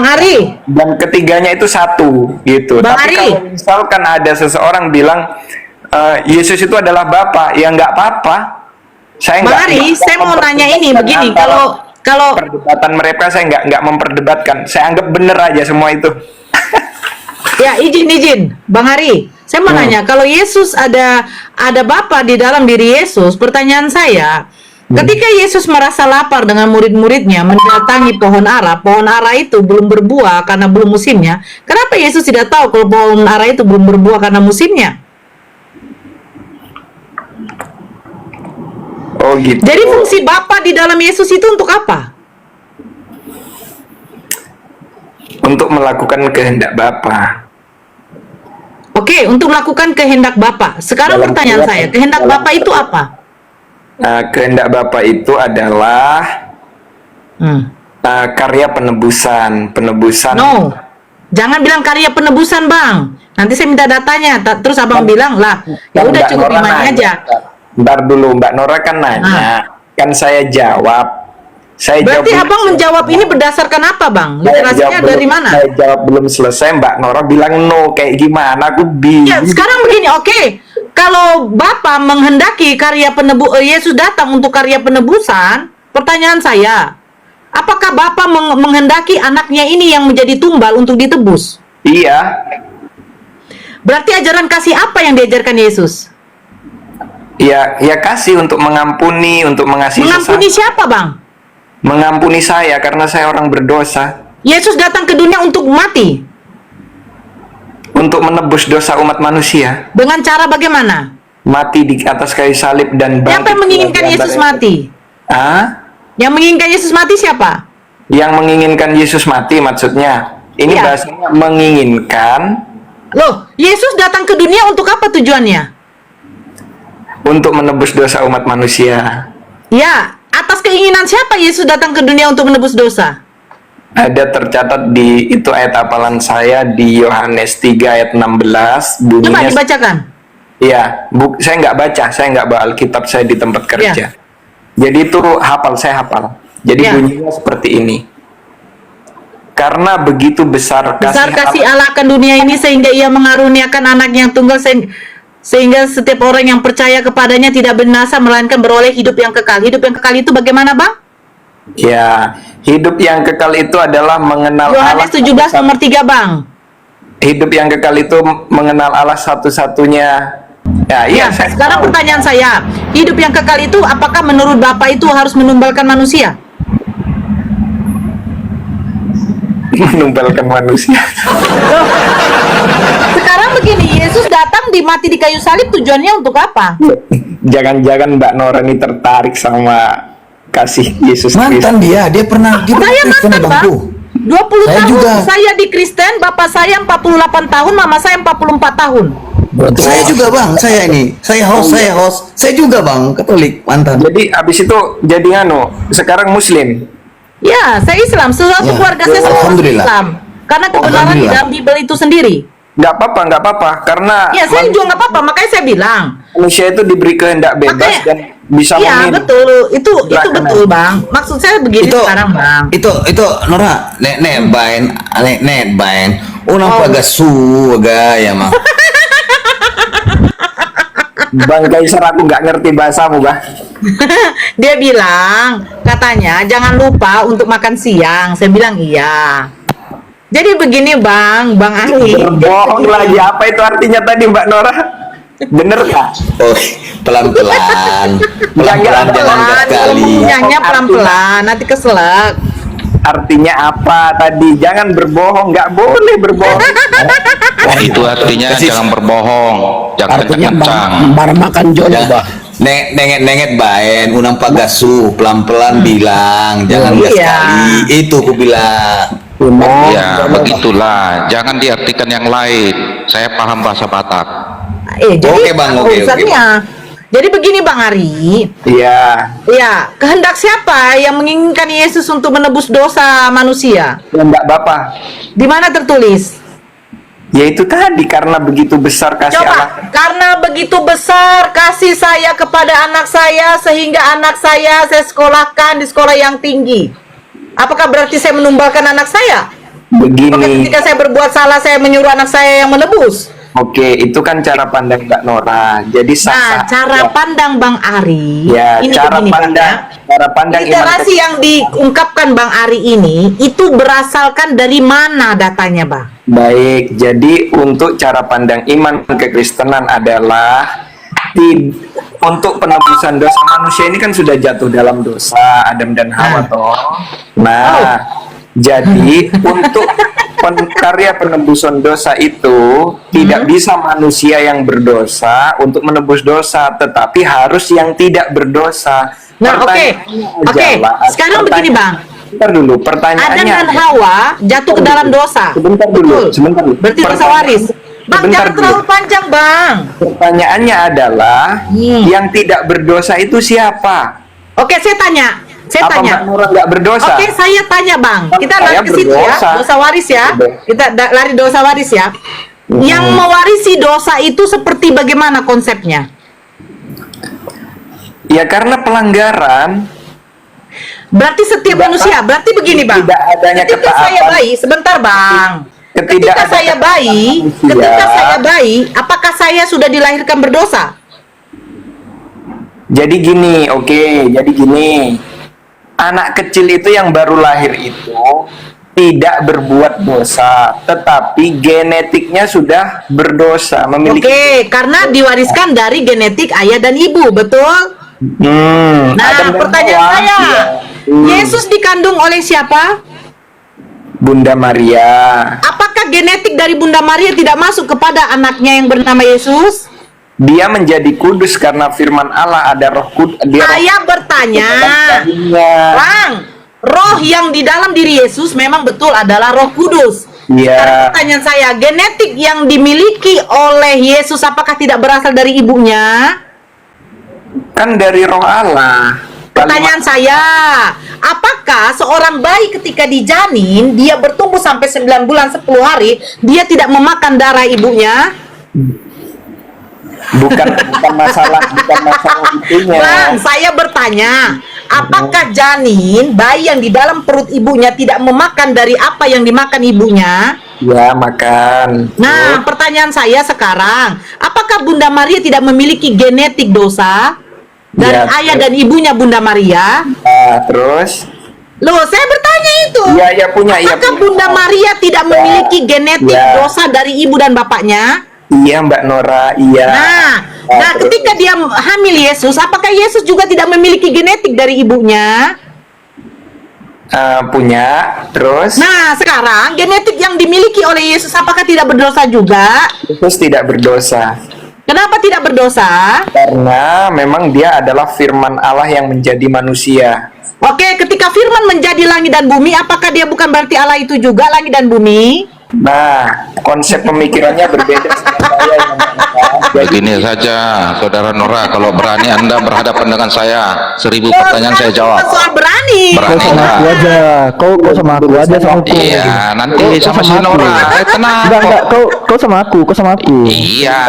Speaker 2: Ari.
Speaker 3: Dan ketiganya itu satu gitu.
Speaker 2: Bang
Speaker 3: Tapi
Speaker 2: Ari,
Speaker 3: kalau misalkan ada seseorang bilang Yesus itu adalah Bapa, ya nggak apa-apa.
Speaker 2: Bang Ari, saya mau nanya ini begini, kalau
Speaker 3: perdebatan mereka saya nggak memperdebatkan. Saya anggap bener aja semua itu.
Speaker 2: ya izin, Bang Ari. Saya mau nanya, kalau Yesus ada Bapa di dalam diri Yesus, pertanyaan saya, ketika Yesus merasa lapar dengan murid-muridnya mendatangi pohon ara itu belum berbuah karena belum musimnya. Kenapa Yesus tidak tahu kalau pohon ara itu belum berbuah karena musimnya?
Speaker 3: Oh gitu.
Speaker 2: Jadi fungsi Bapa di dalam Yesus itu untuk apa?
Speaker 3: Untuk melakukan kehendak Bapa.
Speaker 2: Oke, untuk melakukan kehendak Bapak. Sekarang
Speaker 3: Dalam
Speaker 2: pertanyaan
Speaker 3: kehendak-
Speaker 2: saya, kehendak
Speaker 3: dalam
Speaker 2: Bapak itu apa?
Speaker 3: Kehendak Bapa itu adalah karya penebusan.
Speaker 2: No, jangan bilang karya penebusan, Bang. Nanti saya minta datanya. Terus abang bilang lah, ya udah
Speaker 3: Mbak
Speaker 2: cukup
Speaker 3: Nora
Speaker 2: iman
Speaker 3: nanya.
Speaker 2: aja.
Speaker 3: Ntar dulu, Mbak Nora kan nanya, kan saya jawab. Saya
Speaker 2: Berarti
Speaker 3: jawab
Speaker 2: abang menjawab ini berdasarkan apa, Bang? Literasinya dari mana?
Speaker 3: Saya jawab belum selesai, Mbak Nora bilang no, kayak gimana? Aku bingung.
Speaker 2: Ya, sekarang begini, oke. Kalau Bapak menghendaki Yesus datang untuk karya penebusan, pertanyaan saya, apakah Bapak menghendaki anaknya ini yang menjadi tumbal untuk ditebus?
Speaker 3: Iya,
Speaker 2: Berarti ajaran kasih apa yang diajarkan Yesus?
Speaker 3: ya kasih untuk mengampuni, untuk mengasihi
Speaker 2: Mengampuni
Speaker 3: sesama.
Speaker 2: siapa, Bang?
Speaker 3: Mengampuni saya karena saya orang berdosa,
Speaker 2: Yesus datang ke dunia untuk mati.
Speaker 3: untuk menebus dosa umat manusia.
Speaker 2: Dengan cara bagaimana?
Speaker 3: Mati di atas kayu salib dan bangkit.
Speaker 2: Siapa yang menginginkan
Speaker 3: di
Speaker 2: Yesus
Speaker 3: antara-
Speaker 2: mati?
Speaker 3: Ah?
Speaker 2: Yang menginginkan Yesus mati siapa?
Speaker 3: Yang menginginkan Yesus mati maksudnya? Ini
Speaker 2: Iya.
Speaker 3: bahasanya menginginkan
Speaker 2: Loh, Yesus datang ke dunia untuk apa tujuannya?
Speaker 3: untuk menebus dosa umat manusia.
Speaker 2: Ya, atas keinginan siapa Yesus datang ke dunia untuk menebus dosa?
Speaker 3: Ada tercatat di itu ayat hafalan saya di Yohanes 3 ayat 16
Speaker 2: Coba
Speaker 3: bunyinya.
Speaker 2: dibacakan.
Speaker 3: Iya, saya nggak baca, saya nggak bawa Alkitab saya di tempat kerja. Jadi itu saya hafal. Jadi
Speaker 2: Ya.
Speaker 3: bunyinya seperti ini. Karena begitu besar
Speaker 2: Besar kasih
Speaker 3: Allah,
Speaker 2: Allah akan dunia ini sehingga ia mengaruniakan anak yang tunggal sehingga setiap orang yang percaya kepadanya tidak binasa melainkan beroleh hidup yang kekal. Hidup yang kekal itu bagaimana, Bang?
Speaker 3: ya, hidup yang kekal itu adalah mengenal
Speaker 2: Yohanes 17 nomor 3, Bang.
Speaker 3: Hidup yang kekal itu mengenal Allah satu-satunya. Ya, iya,
Speaker 2: Ya, sekarang pertanyaan saya, hidup yang kekal itu apakah menurut Bapak itu harus menumbalkan manusia?
Speaker 3: menumbalkan manusia.
Speaker 2: Loh, sekarang begini, Yesus datang mati di kayu salib tujuannya untuk apa?
Speaker 3: Jangan-jangan Mbak Nora ini tertarik sama kasih Yesus Kristus.
Speaker 4: Mantan dia pernah
Speaker 2: Saya
Speaker 4: Kristen
Speaker 2: mantan,
Speaker 4: ya,
Speaker 2: Bang.
Speaker 4: Bangku.
Speaker 2: 20
Speaker 4: Saya
Speaker 2: tahun
Speaker 4: juga.
Speaker 2: saya di Kristen, bapak saya 48 tahun, mama saya 44 tahun.
Speaker 5: Berarti
Speaker 4: Saya juga bang, saya host, saya juga bang, Katolik mantan.
Speaker 3: Jadi abis itu jadi sekarang Muslim.
Speaker 2: Ya, saya Islam, sesuatu
Speaker 4: Ya.
Speaker 2: keluarga saya semua
Speaker 4: Alhamdulillah.
Speaker 2: Islam. Karena kebenaran di
Speaker 4: Alhamdulillah.
Speaker 2: dalam Bible itu sendiri.
Speaker 3: Nggak apa-apa, karena
Speaker 2: Ya, saya juga nggak apa-apa, makanya saya bilang.
Speaker 3: manusia itu diberi kehendak bebas
Speaker 2: Makanya-
Speaker 3: dan bisa
Speaker 2: Iya,
Speaker 3: memilih.
Speaker 2: betul. Itu
Speaker 3: Silakan,
Speaker 2: betul, Bang. Maksud saya begini sekarang, Bang.
Speaker 4: itu Nora, nek bain, unang
Speaker 2: Oh.
Speaker 4: pagasu ya mah.
Speaker 3: Bang Kaisar, aku nggak ngerti bahasamu, Bang.
Speaker 2: Dia bilang, katanya jangan lupa untuk makan siang. Saya bilang iya. Jadi begini, Bang Ali.
Speaker 3: Berbohong lagi, apa itu artinya tadi Mbak Nora? Bener kah?
Speaker 4: Oh, pelan-pelan, pelan-pelan jangan gas kali.
Speaker 2: Ngomongnya pelan-pelan, nanti keselak.
Speaker 3: Artinya apa tadi? Jangan berbohong, nggak boleh berbohong.
Speaker 1: Itu artinya jangan berbohong, jangan
Speaker 5: artinya
Speaker 1: kencang.
Speaker 5: bar makan jodoh, Bah.
Speaker 4: Nenget bain, unang pagasu, pelan-pelan bilang, jangan gas
Speaker 2: Iya.
Speaker 4: kali. Itu aku bilang.
Speaker 1: Ya, begitulah. Jangan diartikan yang lain. Saya paham bahasa Batak.
Speaker 2: Jadi
Speaker 4: Oke, Bang, oke,
Speaker 2: urusannya. Jadi begini, Bang Ari.
Speaker 3: Iya,
Speaker 2: Ya, kehendak siapa yang menginginkan Yesus untuk menebus dosa manusia?
Speaker 3: Mbak Bapak.
Speaker 2: Di mana tertulis?
Speaker 3: Ya itu tadi, karena begitu besar kasih Allah.
Speaker 2: Coba, karena begitu besar kasih saya kepada anak saya sehingga anak saya sekolahkan di sekolah yang tinggi. Apakah berarti saya menumbalkan anak saya? Apakah
Speaker 3: Begini,
Speaker 2: ketika saya berbuat salah saya menyuruh anak saya yang menebus?
Speaker 3: oke, itu kan cara pandang Mbak Nora. Jadi
Speaker 2: Nah, cara pandang Bang Ari,
Speaker 3: Ya,
Speaker 2: ini
Speaker 3: cara
Speaker 2: begini, Bang,
Speaker 3: pandang,
Speaker 2: ya.
Speaker 3: cara pandang
Speaker 2: Literasi yang diungkapkan Bang Ari ini itu berasalkan dari mana datanya, Bang?
Speaker 3: Baik, jadi untuk cara pandang iman kekristenan adalah untuk penebusan dosa manusia ini kan sudah jatuh dalam dosa Adam dan Hawa toh. Nah, jadi untuk karya penebusan dosa itu tidak bisa manusia yang berdosa untuk menebus dosa, tetapi harus yang tidak berdosa.
Speaker 2: Nah, oke.
Speaker 3: Pertanyaannya
Speaker 2: Oke,
Speaker 3: adalah-
Speaker 2: sekarang begini, Bang.
Speaker 3: Bentar dulu,
Speaker 2: Adam
Speaker 3: pertanyaannya.
Speaker 2: dan Hawa jatuh ke dalam dosa.
Speaker 3: Sebentar dulu,
Speaker 2: Betul.
Speaker 3: sebentar dulu.
Speaker 2: Berarti dosa waris. Bang,
Speaker 3: Sebentar
Speaker 2: jangan
Speaker 3: dulu.
Speaker 2: terlalu panjang, Bang.
Speaker 3: Pertanyaannya adalah yang tidak berdosa itu siapa?
Speaker 2: Oke, saya tanya. Saya
Speaker 3: Apa
Speaker 2: tanya.
Speaker 3: Mbak Nora nggak berdosa?
Speaker 2: Oke, saya tanya, Bang. Kita
Speaker 3: Saya
Speaker 2: lari ke situ ya.
Speaker 3: berdosa.
Speaker 2: Dosa waris ya. Kita lari dosa waris ya. Yang mewarisi dosa itu seperti bagaimana konsepnya?
Speaker 3: Ya karena pelanggaran.
Speaker 2: Berarti setiap manusia, berarti begini, Bang.
Speaker 3: Tidak adanya
Speaker 2: Ketika saya
Speaker 3: ketaatan.
Speaker 2: bayi, sebentar, Bang.
Speaker 3: Ketika
Speaker 2: Ketika
Speaker 3: ada
Speaker 2: saya bayi,
Speaker 3: manusia.
Speaker 2: ketika saya bayi, apakah saya sudah dilahirkan berdosa?
Speaker 3: Jadi gini, oke, jadi gini. Anak kecil itu yang baru lahir itu tidak berbuat dosa, tetapi genetiknya sudah berdosa, memiliki.
Speaker 2: Oke, karena diwariskan dari genetik ayah dan ibu, betul?
Speaker 3: Adam
Speaker 2: Nah,
Speaker 3: dan
Speaker 2: pertanyaan
Speaker 3: Hawa,
Speaker 2: saya,
Speaker 3: iya.
Speaker 2: Yesus dikandung oleh siapa?
Speaker 3: Bunda Maria.
Speaker 2: Apakah genetik dari Bunda Maria tidak masuk kepada anaknya yang bernama Yesus?
Speaker 3: Dia menjadi kudus karena firman Allah ada roh kudus.
Speaker 2: Saya bertanya, Bang, roh yang di dalam diri Yesus memang betul adalah Roh Kudus.
Speaker 3: Iya.
Speaker 2: Pertanyaan saya, genetik yang dimiliki oleh Yesus apakah tidak berasal dari ibunya?
Speaker 3: Kan dari roh Allah.
Speaker 2: Pertanyaan saya, apakah seorang bayi ketika dijanin, dia bertumbuh sampai 9 bulan 10 hari, dia tidak memakan darah ibunya?
Speaker 3: Bukan masalah itunya.
Speaker 2: Bang, saya bertanya, apakah janin, bayi yang di dalam perut ibunya tidak memakan dari apa yang dimakan ibunya?
Speaker 3: Ya, makan.
Speaker 2: Nah, pertanyaan saya sekarang, apakah Bunda Maria tidak memiliki genetik dosa dari
Speaker 3: Ya,
Speaker 2: ayah dan ibunya Bunda Maria?
Speaker 3: Terus?
Speaker 2: Loh, saya bertanya itu.
Speaker 3: Iya, ya punya. Iya,
Speaker 2: Apakah
Speaker 3: punya.
Speaker 2: Bunda Maria tidak memiliki genetik
Speaker 3: Ya.
Speaker 2: dosa dari ibu dan bapaknya?
Speaker 3: Iya, Mbak Nora. Iya.
Speaker 2: Nah,
Speaker 3: terus?
Speaker 2: ketika dia hamil Yesus, apakah Yesus juga tidak memiliki genetik dari ibunya?
Speaker 3: Punya. Terus?
Speaker 2: Nah, sekarang genetik yang dimiliki oleh Yesus apakah tidak berdosa juga?
Speaker 3: Yesus tidak berdosa.
Speaker 2: Kenapa tidak berdosa?
Speaker 3: Karena memang dia adalah firman Allah yang menjadi manusia.
Speaker 2: Oke, ketika firman menjadi langit dan bumi, apakah dia bukan berarti Allah itu juga langit dan bumi?
Speaker 3: Nah, konsep pemikirannya berbeda dengan saya yang mengatakan.
Speaker 1: Begini saja, Saudara Nora, kalau berani Anda berhadapan dengan saya, 1000 pertanyaan saya jawab.
Speaker 2: Bukan soal berani.
Speaker 6: Kau
Speaker 1: Berani
Speaker 6: sama
Speaker 1: nggak?
Speaker 6: aku aja. Kau sama aku aja sama aku.
Speaker 1: Iya, nanti
Speaker 6: Kau
Speaker 1: sama si
Speaker 6: aku.
Speaker 1: Nora. Tenang.
Speaker 6: Enggak, kau sama aku, kau sama aku.
Speaker 1: Iya,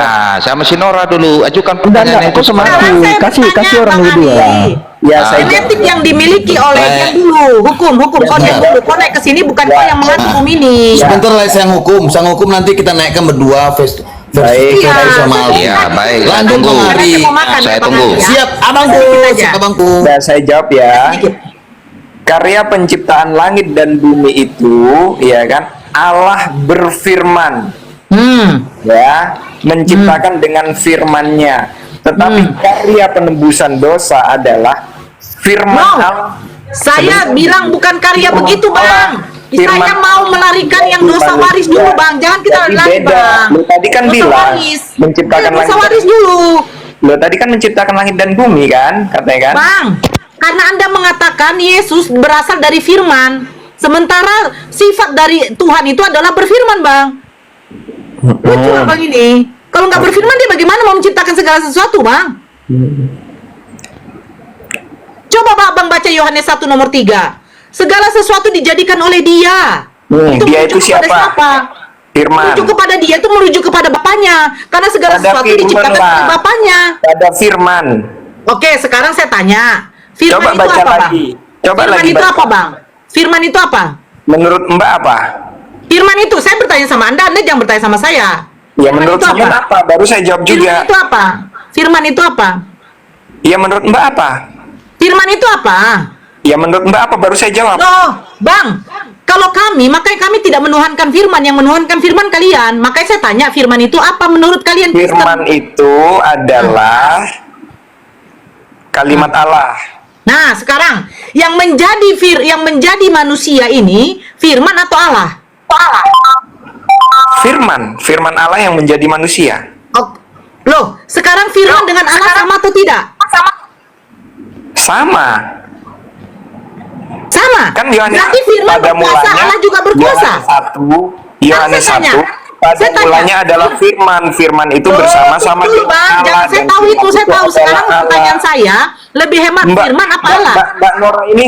Speaker 1: sama si Nora dulu. Ajukan
Speaker 6: Enggak,
Speaker 1: pertanyaan
Speaker 6: kau sama
Speaker 1: sekarang.
Speaker 6: aku.
Speaker 2: Saya
Speaker 6: Kasih
Speaker 2: bertanya,
Speaker 6: orang
Speaker 2: Bang
Speaker 6: dulu dua.
Speaker 2: Ali.
Speaker 3: Ya, saya
Speaker 2: Genetik yang dimiliki oleh yang dulu, hukum, kau naik dulu, kau naik ke sini bukan kau yang mengatur hukum ini.
Speaker 4: Sebentar lah sang hukum nanti kita naikkan berdua face
Speaker 3: Baik.
Speaker 2: Iya,
Speaker 4: sama Ali.
Speaker 1: Iya, baik. Saya
Speaker 4: Lanjut,
Speaker 1: tunggu.
Speaker 4: Bang Ari.
Speaker 2: Saya mau makan,
Speaker 1: Saya
Speaker 2: ya, Bang
Speaker 1: tunggu.
Speaker 2: Ali, ya.
Speaker 4: Siap, abangku,
Speaker 2: Sedikit aja.
Speaker 4: siap abangku.
Speaker 3: Nah, saya jawab ya.
Speaker 2: Sedikit.
Speaker 3: Karya penciptaan langit dan bumi itu, ya kan, Allah berfirman, ya, menciptakan dengan firman-Nya. Tetapi karya penembusan dosa adalah firman
Speaker 2: No.
Speaker 3: Allah.
Speaker 2: Saya bilang bukan karya begitu, Bang. Saya mau melarikan yang dosa waris dulu, Bang. Jangan kita
Speaker 3: Jadi
Speaker 2: lari,
Speaker 3: beda.
Speaker 2: Bang.
Speaker 3: Lu tadi kan
Speaker 2: Dosa
Speaker 3: bilang
Speaker 2: waris.
Speaker 3: menciptakan
Speaker 2: Dosa
Speaker 3: langit.
Speaker 2: waris dulu,
Speaker 3: Lo tadi kan menciptakan langit dan bumi kan, katanya kan?
Speaker 2: Bang. Karena Anda mengatakan Yesus berasal dari firman. Sementara sifat dari Tuhan itu adalah berfirman, Bang. Lucu Bang ini. Kalau nggak berfirman, dia bagaimana mau menciptakan segala sesuatu, Bang? Coba Bang baca Yohanes 1 nomor 3. Segala sesuatu dijadikan oleh Dia.
Speaker 3: Dia itu
Speaker 2: merujuk kepada
Speaker 3: siapa?
Speaker 2: siapa?
Speaker 3: Firman.
Speaker 2: Merujuk kepada Dia itu merujuk kepada Bapaknya. Karena segala
Speaker 3: Ada
Speaker 2: sesuatu
Speaker 3: firman
Speaker 2: diciptakan
Speaker 3: lah.
Speaker 2: oleh Bapaknya.
Speaker 3: Ada firman.
Speaker 2: Oke, sekarang saya tanya. Firman
Speaker 3: Coba
Speaker 2: itu
Speaker 3: baca
Speaker 2: apa, Bang?
Speaker 3: lagi. Coba
Speaker 2: Firman
Speaker 3: lagi
Speaker 2: itu
Speaker 3: baca.
Speaker 2: apa, Bang? Firman itu apa?
Speaker 3: Menurut Mbak apa?
Speaker 2: Firman itu, saya bertanya sama Anda jangan bertanya sama saya.
Speaker 3: Ya
Speaker 2: Firman
Speaker 3: menurut
Speaker 2: itu
Speaker 3: saya apa? Baru saya jawab
Speaker 2: Firman
Speaker 3: juga.
Speaker 2: itu apa? Firman itu apa?
Speaker 3: Ya menurut Mbak apa?
Speaker 2: Firman itu apa?
Speaker 3: Ya menurut Mbak apa? Baru saya jawab.
Speaker 2: Loh, Bang, kalau makanya kami tidak menuhankan firman, yang menuhankan firman kalian. Makanya saya tanya, firman itu apa menurut kalian?
Speaker 3: Firman itu adalah kalimat Allah.
Speaker 2: Nah, sekarang yang menjadi manusia ini firman atau Allah?
Speaker 3: Firman Allah yang menjadi manusia.
Speaker 2: Oh, loh, sekarang firman dengan Allah sama atau tidak?
Speaker 3: Sama.
Speaker 2: Sama Nah,
Speaker 3: kan Yohanes
Speaker 2: berarti firman
Speaker 3: pada
Speaker 2: berkuasa,
Speaker 3: mulanya
Speaker 2: Allah juga berkuasa.
Speaker 3: Yohanes
Speaker 2: Saya tanya,
Speaker 3: 1 pada
Speaker 2: saya tanya.
Speaker 3: mulanya adalah firman itu bersama-sama
Speaker 2: betul, Bang. Jangan saya tahu itu, saya tahu. Sekarang pertanyaan saya, lebih hemat firman apa Allah?
Speaker 3: Mbak Nora ini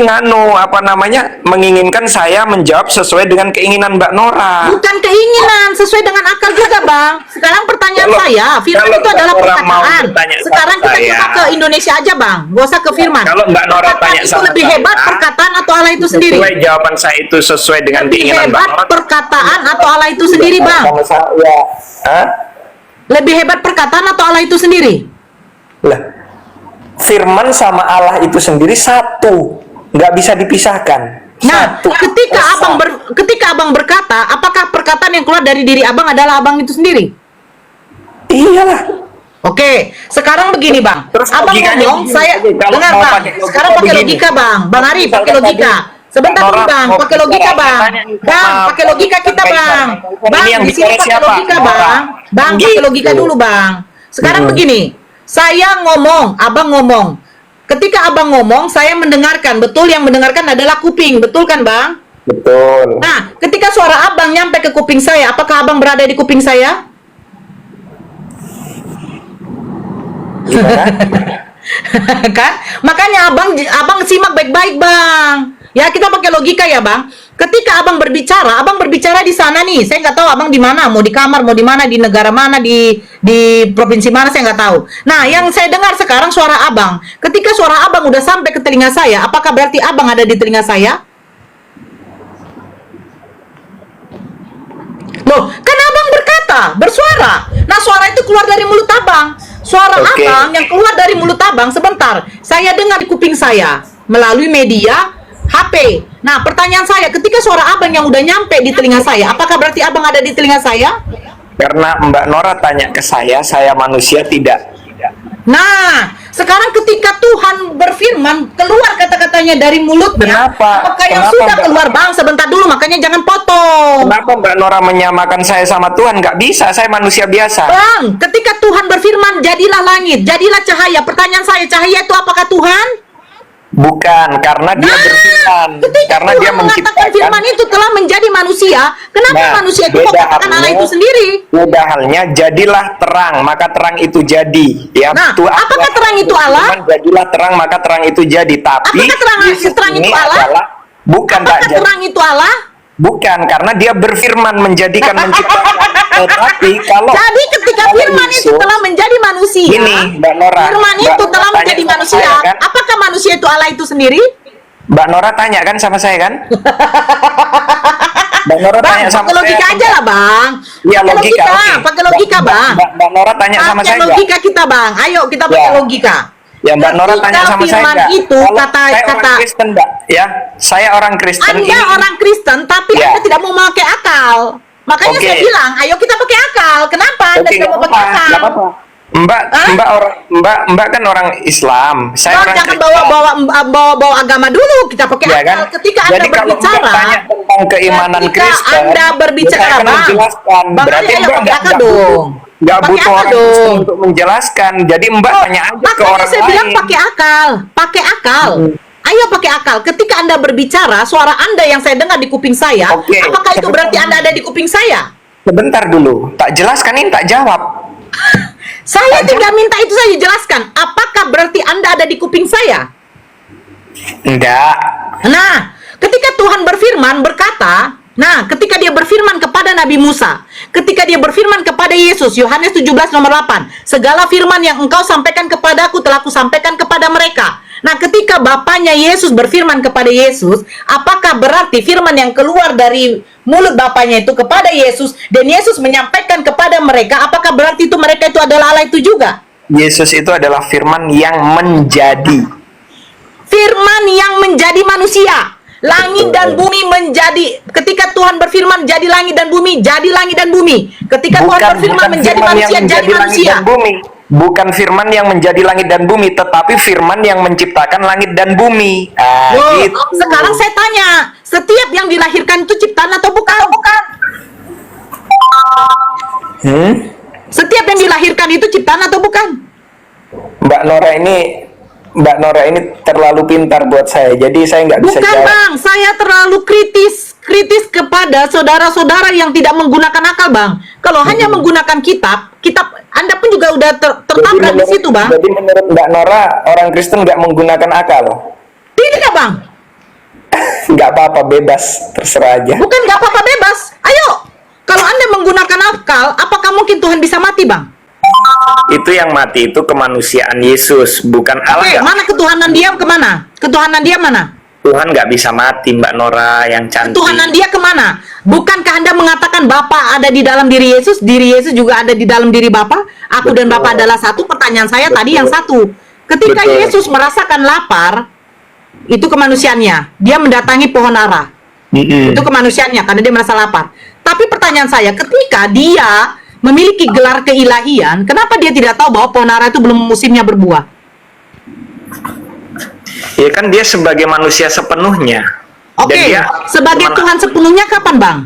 Speaker 3: apa namanya, menginginkan saya menjawab sesuai dengan keinginan Mbak Nora.
Speaker 2: Bukan keinginan, sesuai dengan akal juga, Bang. Sekarang pertanyaan saya, firman
Speaker 3: kalau
Speaker 2: itu adalah
Speaker 3: Mbak Nora mau
Speaker 2: perkataan.
Speaker 3: bertanya sama
Speaker 2: Sekarang kita
Speaker 3: saya.
Speaker 2: coba ke Indonesia aja, Bang. Gak usah ke firman.
Speaker 3: Kalau Mbak Nora
Speaker 2: Perkataan
Speaker 3: tanya
Speaker 2: itu
Speaker 3: sama
Speaker 2: lebih
Speaker 3: saya,
Speaker 2: hebat perkataan atau Allah itu sendiri?
Speaker 3: Sesuai jawaban saya itu sesuai dengan
Speaker 2: Lebih
Speaker 3: keinginan Mbak
Speaker 2: hebat
Speaker 3: Nora.
Speaker 2: perkataan atau Allah itu sendiri, Bang?
Speaker 3: Sama saya. Hah?
Speaker 2: Lebih hebat perkataan atau Allah itu sendiri?
Speaker 3: Lah, firman sama Allah itu sendiri satu, nggak bisa dipisahkan.
Speaker 2: Nah,
Speaker 3: Satu.
Speaker 2: ketika abang berkata, apakah perkataan yang keluar dari diri abang adalah abang itu sendiri?
Speaker 3: Iyalah.
Speaker 2: Oke, sekarang begini, Bang.
Speaker 3: Terus
Speaker 2: Abang
Speaker 3: logikanya
Speaker 2: ngomong,
Speaker 3: begini,
Speaker 2: saya
Speaker 3: kalau
Speaker 2: dengar,
Speaker 3: mau
Speaker 2: Bang.
Speaker 3: pakai logika
Speaker 2: Sekarang pakai
Speaker 3: begini.
Speaker 2: logika, Bang. Bang Ari, pakai logika. Sebentar dulu, Bang. Pakai logika, Bang. Bang, pakai logika kita, Bang. Bang,
Speaker 3: Ini yang
Speaker 2: di sini
Speaker 3: bicara
Speaker 2: pakai
Speaker 3: siapa?
Speaker 2: logika, Bang. Bang, pakai
Speaker 3: Gitu.
Speaker 2: logika dulu, Bang. Sekarang begini. Saya ngomong, abang ngomong. Ketika abang ngomong, saya mendengarkan. Betul, yang mendengarkan adalah kuping. Betul kan, Bang?
Speaker 3: Betul.
Speaker 2: Nah, ketika suara abang nyampe ke kuping saya, apakah abang berada di kuping saya?
Speaker 3: Gimana?
Speaker 2: Kan? Makanya abang simak baik-baik, Bang. Ya, kita pakai logika ya, Bang. Ketika abang berbicara di sana nih. Saya nggak tahu abang di mana, mau di kamar, mau di mana, di negara mana, di provinsi mana, saya nggak tahu. Nah, yang saya dengar sekarang suara abang. Ketika suara abang udah sampai ke telinga saya, apakah berarti abang ada di telinga saya? Loh, kan abang bersuara. Nah, suara itu keluar dari mulut abang. Suara
Speaker 3: Oke.
Speaker 2: abang yang keluar dari mulut abang, sebentar. Saya dengar di kuping saya melalui media HP. Nah, pertanyaan saya, ketika suara abang yang udah nyampe di telinga saya, apakah berarti abang ada di telinga saya?
Speaker 3: Karena Mbak Nora tanya ke saya manusia tidak.
Speaker 2: Nah, sekarang ketika Tuhan berfirman, keluar kata-katanya dari mulutnya,
Speaker 3: Kenapa?
Speaker 2: apakah yang
Speaker 3: Kenapa,
Speaker 2: sudah
Speaker 3: Mbak?
Speaker 2: keluar, Bang? Sebentar dulu, makanya jangan potong.
Speaker 3: Kenapa Mbak Nora menyamakan saya sama Tuhan? Nggak bisa, saya manusia biasa.
Speaker 2: Bang, ketika Tuhan berfirman, jadilah langit, jadilah cahaya. Pertanyaan saya, cahaya itu apakah Tuhan?
Speaker 3: Bukan, karena dia berfirman.
Speaker 2: Ketika
Speaker 3: Karena
Speaker 2: Tuhan
Speaker 3: dia
Speaker 2: mengatakan firman itu telah menjadi manusia, kenapa
Speaker 3: Nah,
Speaker 2: manusia itu kok
Speaker 3: beda
Speaker 2: katakan Allah
Speaker 3: halnya-
Speaker 2: itu sendiri?
Speaker 3: Beda halnya, jadilah terang, maka terang itu jadi. Ya,
Speaker 2: Nah, apakah terang itu Allah?
Speaker 3: Firman, jadilah terang, maka terang itu jadi. Tapi
Speaker 2: Apakah terang
Speaker 3: ini
Speaker 2: itu Allah?
Speaker 3: adalah bukan tak
Speaker 2: Apakah
Speaker 3: jadi.
Speaker 2: terang itu Allah?
Speaker 3: Bukan, karena dia berfirman menjadikan menciptakan. Tetapi kalau
Speaker 2: Jadi ketika
Speaker 3: kalau
Speaker 2: firman itu
Speaker 3: Yesus-
Speaker 2: telah menjadi manusia,
Speaker 3: Ini, Mbak Nora,
Speaker 2: firman
Speaker 3: Mbak
Speaker 2: itu
Speaker 3: Nora
Speaker 2: telah
Speaker 3: tanya
Speaker 2: menjadi
Speaker 3: sama
Speaker 2: manusia,
Speaker 3: saya, kan?
Speaker 2: apakah manusia itu Allah itu sendiri?
Speaker 3: Mbak Nora tanya kan sama saya kan? Mbak Nora
Speaker 2: Bang,
Speaker 3: tanya sama
Speaker 2: pakai logika
Speaker 3: saya.
Speaker 2: aja lah, Bang.
Speaker 3: Iya,
Speaker 2: Pakai
Speaker 3: logika. oke.
Speaker 2: pakai logika, Bang.
Speaker 3: Mbak Nora tanya sama
Speaker 2: Pakai
Speaker 3: saya nggak?
Speaker 2: logika kita, Bang. Ayo kita pakai
Speaker 3: Ya.
Speaker 2: logika.
Speaker 3: Ya, Mbak Nora
Speaker 2: Ketika
Speaker 3: tanya sama saya
Speaker 2: firman
Speaker 3: nggak?
Speaker 2: itu
Speaker 3: Kalau saya
Speaker 2: kata
Speaker 3: orang Kristen, Mbak. Ya, saya orang Kristen.
Speaker 2: Anda
Speaker 3: ini-
Speaker 2: orang Kristen, tapi
Speaker 3: Ya.
Speaker 2: Anda tidak mau memakai akal. Makanya
Speaker 3: Oke.
Speaker 2: saya bilang, ayo kita pakai akal. Kenapa Anda
Speaker 3: Oke,
Speaker 2: tidak mau
Speaker 3: nggak
Speaker 2: pakai
Speaker 3: apa-apa,
Speaker 2: akal?
Speaker 3: nggak apa-apa. Mbak kan orang Islam. Saya
Speaker 2: Bang,
Speaker 3: orang
Speaker 2: jangan
Speaker 3: Kristen.
Speaker 2: bawa agama dulu. Kita pakai
Speaker 3: Ya
Speaker 2: akal.
Speaker 3: kan?
Speaker 2: Ketika Anda
Speaker 3: Jadi kalau
Speaker 2: berbicara,
Speaker 3: Mbak tanya tentang keimanan
Speaker 2: ketika
Speaker 3: Kristen,
Speaker 2: Anda
Speaker 3: ya
Speaker 2: berbicara,
Speaker 3: saya akan
Speaker 2: Bang.
Speaker 3: menjelaskan.
Speaker 2: Bang,
Speaker 3: Berarti
Speaker 2: ayo
Speaker 3: Mbak
Speaker 2: pakai akal
Speaker 3: butuh-
Speaker 2: dong.
Speaker 3: nggak
Speaker 2: Pakai
Speaker 3: butuh
Speaker 2: akal
Speaker 3: orang Kristen
Speaker 2: dong.
Speaker 3: untuk menjelaskan. Jadi Mbak tanya aja ke
Speaker 2: Makanya
Speaker 3: orang
Speaker 2: saya bilang
Speaker 3: lain.
Speaker 2: pakai akal. Pakai akal. Ayo pakai akal. Ketika Anda berbicara, suara Anda yang saya dengar di kuping saya,
Speaker 3: Oke.
Speaker 2: apakah itu berarti Anda ada di kuping saya?
Speaker 3: Sebentar dulu, tak jelaskan ini tak jawab.
Speaker 2: Saya tidak minta itu saja jelaskan. Apakah berarti Anda ada di kuping saya?
Speaker 3: Enggak.
Speaker 2: Nah, ketika Tuhan berfirman berkata, ketika dia berfirman kepada Nabi Musa, ketika dia berfirman kepada Yesus, Yohanes 17 nomor 8, segala firman yang engkau sampaikan kepadaku telah kusampaikan kepada mereka. Nah, ketika Bapaknya Yesus berfirman kepada Yesus, apakah berarti firman yang keluar dari mulut Bapaknya itu kepada Yesus, dan Yesus menyampaikan kepada mereka, apakah berarti itu mereka itu adalah Allah itu juga?
Speaker 3: Yesus itu adalah firman yang menjadi.
Speaker 2: Firman yang menjadi manusia. Langit dan bumi menjadi. Ketika Tuhan berfirman jadi langit dan bumi, jadi langit dan bumi. Ketika Tuhan berfirman menjadi
Speaker 3: firman
Speaker 2: manusia,
Speaker 3: yang
Speaker 2: jadi
Speaker 3: menjadi langit
Speaker 2: manusia.
Speaker 3: dan bumi. Bukan firman yang menjadi langit dan bumi, tetapi firman yang menciptakan langit dan bumi.
Speaker 2: Loh,
Speaker 3: Gitu.
Speaker 2: sekarang saya tanya, setiap yang dilahirkan itu ciptaan atau bukan? Bukan.
Speaker 3: Hmm?
Speaker 2: Setiap yang dilahirkan itu ciptaan atau bukan?
Speaker 3: Mbak Nora ini Mbak Nora ini terlalu pintar buat saya, jadi saya nggak bisa
Speaker 2: Bukan
Speaker 3: jawab.
Speaker 2: bang, saya terlalu kritis kepada saudara-saudara yang tidak menggunakan akal bang. Kalau hanya menggunakan kitab Anda pun juga udah tertabrak di situ bang.
Speaker 3: Jadi menurut Mbak Nora, orang Kristen nggak menggunakan akal?
Speaker 2: Tidak bang,
Speaker 3: Nggak apa-apa, bebas, terserah aja.
Speaker 2: bukan nggak apa-apa bebas. Ayo, kalau Anda menggunakan akal, apakah mungkin Tuhan bisa mati bang?
Speaker 3: Itu yang mati itu kemanusiaan Yesus, bukan Allah.
Speaker 2: Oke,
Speaker 3: nggak-
Speaker 2: mana ketuhanan dia kemana? Ketuhanan dia mana?
Speaker 3: Tuhan nggak bisa mati, Mbak Nora yang cantik.
Speaker 2: Ketuhanan dia kemana? Bukankah Anda mengatakan Bapa ada di dalam diri Yesus juga ada di dalam diri Bapa? Aku dan Bapa adalah satu. Pertanyaan saya tadi yang satu. Ketika
Speaker 3: Betul.
Speaker 2: Yesus merasakan lapar, itu kemanusiaannya. Dia mendatangi pohon ara. Itu kemanusiaannya karena dia merasa lapar. Tapi pertanyaan saya, ketika dia memiliki gelar keilahian, kenapa dia tidak tahu bahwa pohon ara itu belum musimnya berbuah?
Speaker 3: Ya kan dia sebagai manusia sepenuhnya.
Speaker 2: Oke,
Speaker 3: Dan dia
Speaker 2: sebagai Tuhan sepenuhnya kapan, Bang?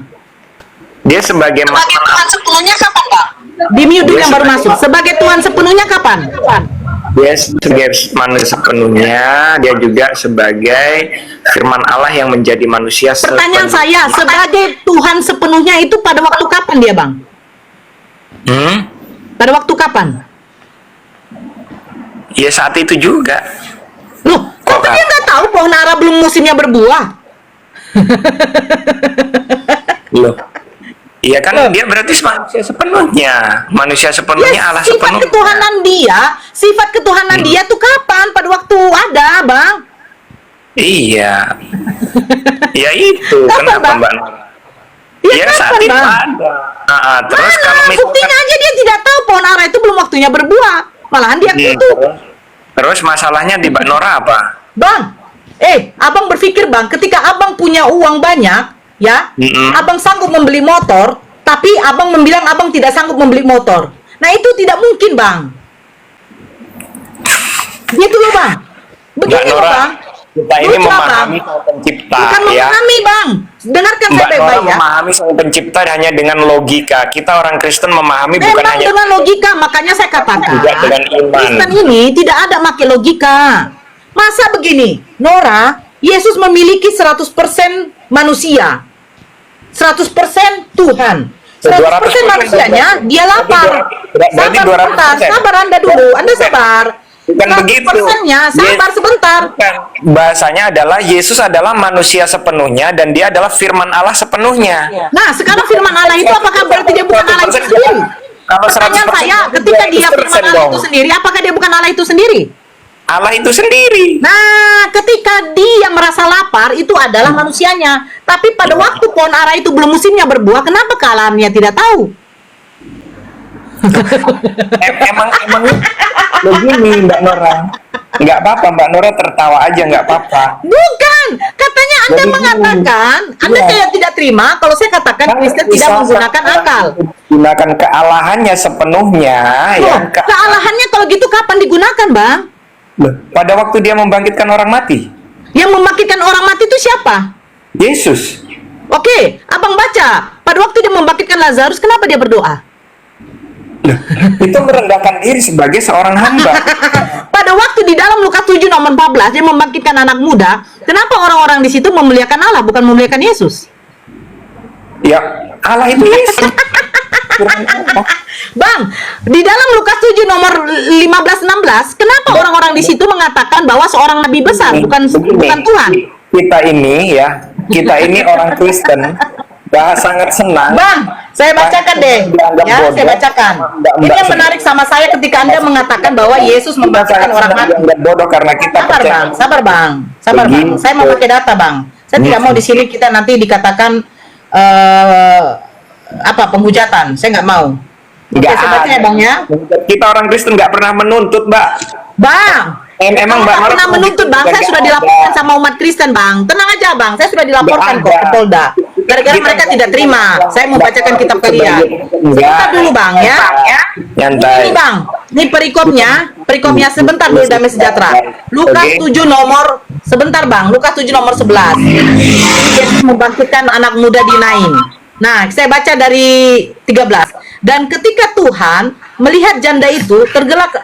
Speaker 3: Dia sebagai
Speaker 2: Tuhan sepenuhnya kapan, Bang? Di mute dulu yang baru masuk. Sebagai Tuhan sepenuhnya kapan?
Speaker 3: Dia sebagai manusia sepenuhnya, dia juga sebagai firman Allah yang menjadi manusia
Speaker 2: Pertanyaan
Speaker 3: sepenuhnya.
Speaker 2: saya, sebagai Tuhan sepenuhnya itu pada waktu kapan dia, Bang? Pada waktu kapan?
Speaker 3: Ya saat itu juga.
Speaker 2: Loh, kok dia nggak tahu pohon ara belum musimnya berbuah?
Speaker 3: Loh. Iya kan dia berarti manusia sepenuhnya. Manusia sepenuhnya Allah
Speaker 2: Sifat
Speaker 3: sepenuhnya.
Speaker 2: sifat ketuhanan dia tuh kapan? Pada waktu ada, Bang?
Speaker 3: Iya. Ya itu.
Speaker 2: Kapan,
Speaker 3: Kenapa
Speaker 2: Bang?
Speaker 3: Mbak Nora?
Speaker 2: Ya,
Speaker 3: Ya saat
Speaker 2: kapan,
Speaker 3: itu
Speaker 2: Bang?
Speaker 3: ada. Terus
Speaker 2: Mana?
Speaker 3: kalau
Speaker 2: Buktinya aja dia tidak tahu pohon ara itu belum waktunya berbuah. Malahan dia
Speaker 3: Iya,
Speaker 2: kutuk.
Speaker 3: terus masalahnya di Mbak Nora apa?
Speaker 2: Bang, abang berpikir bang, ketika abang punya uang banyak, ya, abang sanggup membeli motor, tapi abang bilang abang tidak sanggup membeli motor. Nah itu tidak mungkin bang. Gitu loh bang.
Speaker 3: Mbak
Speaker 2: Begini loh
Speaker 3: Nora,
Speaker 2: bang.
Speaker 3: kita ini
Speaker 2: Lucu,
Speaker 3: memahami
Speaker 2: Bang.
Speaker 3: sang pencipta
Speaker 2: Bukan
Speaker 3: ya.
Speaker 2: memahami bang. Dengarkan saya
Speaker 3: Mbak Nora
Speaker 2: baik-baik ya.
Speaker 3: memahami sang pencipta hanya dengan logika. Kita orang Kristen memahami bukan
Speaker 2: Memang
Speaker 3: hanya
Speaker 2: dengan logika, makanya saya katakan
Speaker 3: Juga dengan iman.
Speaker 2: Kristen ini tidak ada pakai logika. Masa begini, Nora, Yesus memiliki 100% manusia, 100% Tuhan. 100% manusianya, dia lapar.
Speaker 3: Berarti
Speaker 2: Sabar sebentar,
Speaker 3: 200%.
Speaker 2: sabar Anda dulu, Anda sabar.
Speaker 3: Bukan begitu.
Speaker 2: 100%-nya, sabar sebentar.
Speaker 3: Bukan. Bahasanya adalah Yesus adalah manusia sepenuhnya dan dia adalah firman Allah sepenuhnya.
Speaker 2: Nah, sekarang firman Allah itu apakah berarti dia bukan Allah itu sendiri?
Speaker 3: Kalau
Speaker 2: Pertanyaan
Speaker 3: 100%
Speaker 2: saya, ketika dia firman Allah
Speaker 3: dong.
Speaker 2: itu sendiri, apakah dia bukan Allah itu sendiri?
Speaker 3: Allah itu sendiri.
Speaker 2: Nah, ketika dia merasa lapar, itu adalah manusianya. Tapi pada waktu pohon ara itu belum musimnya berbuah, kenapa kealahannya tidak tahu?
Speaker 3: Emang begini Mbak Nora. Nggak apa-apa Mbak Nora, tertawa aja nggak apa-apa.
Speaker 2: Bukan, katanya Anda
Speaker 3: Jadi
Speaker 2: mengatakan, Anda
Speaker 3: iya.
Speaker 2: kayak tidak terima kalau saya katakan Kristen tidak menggunakan akal.
Speaker 3: Gunakan kealahannya sepenuhnya
Speaker 2: Loh,
Speaker 3: ya.
Speaker 2: kealahannya kalau gitu kapan digunakan, Bang?
Speaker 3: Loh, pada waktu dia membangkitkan orang mati,
Speaker 2: Yang membangkitkan orang mati itu siapa?
Speaker 3: Yesus.
Speaker 2: Oke, abang baca. Pada waktu dia membangkitkan Lazarus, kenapa dia berdoa?
Speaker 3: Itu merendahkan diri sebagai seorang hamba.
Speaker 2: Pada waktu di dalam Lukas 7 nomor 14 dia membangkitkan anak muda, kenapa orang-orang di situ memuliakan Allah bukan memuliakan Yesus?
Speaker 3: Ya, Allah itu Yesus.
Speaker 2: Bang, di dalam Lukas 7 nomor 15-16, kenapa orang-orang di situ mengatakan bahwa seorang nabi besar bukan Tuhan?
Speaker 3: Kita ini orang Kristen, sangat senang.
Speaker 2: Bang, saya bacakan deh.
Speaker 3: Dianggap
Speaker 2: Ya,
Speaker 3: bodoh.
Speaker 2: saya bacakan. Ini yang menarik sama saya ketika Anda mengatakan bahwa Yesus membangkitkan orang mati.
Speaker 3: Dianggap bodoh karena kita
Speaker 2: Sabar bang, sabar bang, sabar bang.
Speaker 3: Begitu.
Speaker 2: Saya mau pakai data bang. Saya tidak mau di sini kita nanti dikatakan penghujatan. Saya nggak mau. Oke,
Speaker 3: Nggak
Speaker 2: saya baca ya bang ya.
Speaker 3: Kita orang Kristen nggak pernah menuntut, Mbak.
Speaker 2: Bang,
Speaker 3: Emang
Speaker 2: Mbak
Speaker 3: Nora
Speaker 2: pernah menuntut bang. Saya sudah dilaporkan sama umat Kristen bang. Tenang aja bang, saya sudah dilaporkan kok ke Polda. Gara-gara mereka tidak terima. Saya mau bacakan kitab kalian. Sebentar dulu bang ya.
Speaker 3: Nyantai.
Speaker 2: Ini bang, ini perikopnya sebentar dulu damai sejahtera. Lukas 7 nomor, sebentar bang, Lukas 7 nomor 11. Yesus membangkitkan anak muda di Nain. Nah, saya baca dari 13. Dan ketika Tuhan melihat janda itu,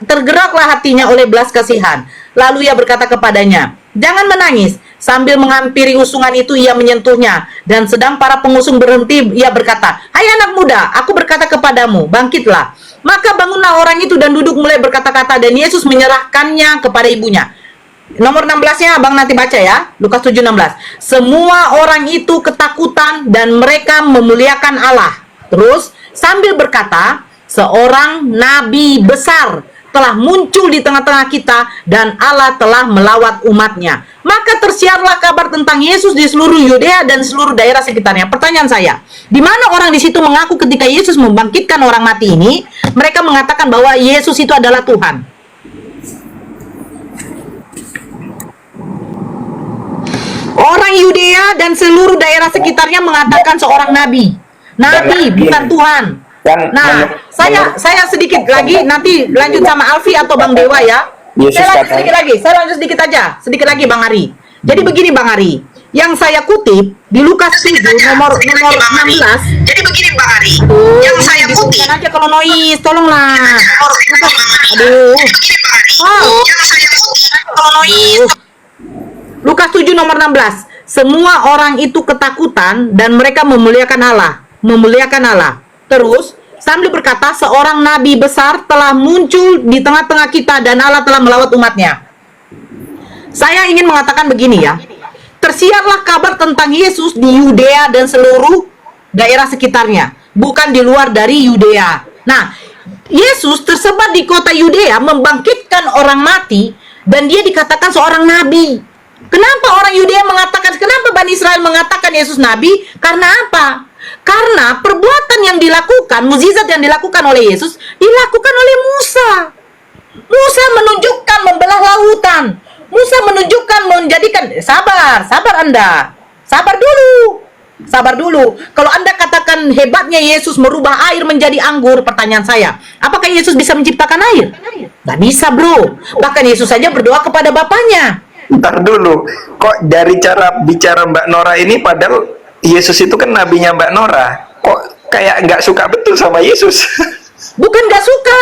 Speaker 2: tergeraklah hatinya oleh belas kasihan. Lalu ia berkata kepadanya, "Jangan menangis." Sambil menghampiri usungan itu, ia menyentuhnya. Dan sedang para pengusung berhenti, ia berkata, "Hai anak muda, aku berkata kepadamu, bangkitlah." Maka bangunlah orang itu dan duduk mulai berkata-kata, dan Yesus menyerahkannya kepada ibunya. Nomor 16-nya abang nanti baca ya, Lukas 7:16. Semua orang itu ketakutan dan mereka memuliakan Allah. Terus sambil berkata, "Seorang nabi besar telah muncul di tengah-tengah kita dan Allah telah melawat umatnya." Maka tersiarlah kabar tentang Yesus di seluruh Yudea dan seluruh daerah sekitarnya. Pertanyaan saya, di mana orang di situ mengaku ketika Yesus membangkitkan orang mati ini, mereka mengatakan bahwa Yesus itu adalah Tuhan? Orang Yudea dan seluruh daerah sekitarnya mengatakan seorang nabi, bukan Tuhan. Nah, saya sedikit lagi, nanti lanjut sama Alfi atau Bang Dewa ya. Saya lanjut sedikit lagi Bang Ari. Jadi begini Bang Ari, yang saya kutip di Lukas 7 nomor 16.
Speaker 8: Jadi begini Bang Ari, yang saya kutip
Speaker 2: aja kalau noise, tolonglah. Lukas 7 nomor 16. Semua orang itu ketakutan dan mereka memuliakan Allah. Terus sambil berkata, seorang nabi besar telah muncul di tengah-tengah kita dan Allah telah melawat umatnya. Saya ingin mengatakan begini ya. Tersiarlah kabar tentang Yesus di Yudea dan seluruh daerah sekitarnya, bukan di luar dari Yudea. Nah, Yesus tersebar di kota Yudea membangkitkan orang mati dan dia dikatakan seorang nabi. Kenapa orang Yudea mengatakan, kenapa Bani Israel mengatakan Yesus nabi? Karena apa? Karena perbuatan yang dilakukan, mukjizat yang dilakukan oleh Yesus dilakukan oleh Musa. Musa menunjukkan membelah lautan. Musa menunjukkan menjadikan, sabar Anda. Sabar dulu. Kalau Anda katakan hebatnya Yesus merubah air menjadi anggur, pertanyaan saya, apakah Yesus bisa menciptakan air? Gak bisa, bro. Bahkan Yesus saja berdoa kepada Bapaknya.
Speaker 3: Ntar dulu, kok dari cara bicara Mbak Nora ini, padahal Yesus itu kan nabinya Mbak Nora, kok kayak nggak suka betul sama Yesus?
Speaker 2: Bukan nggak suka.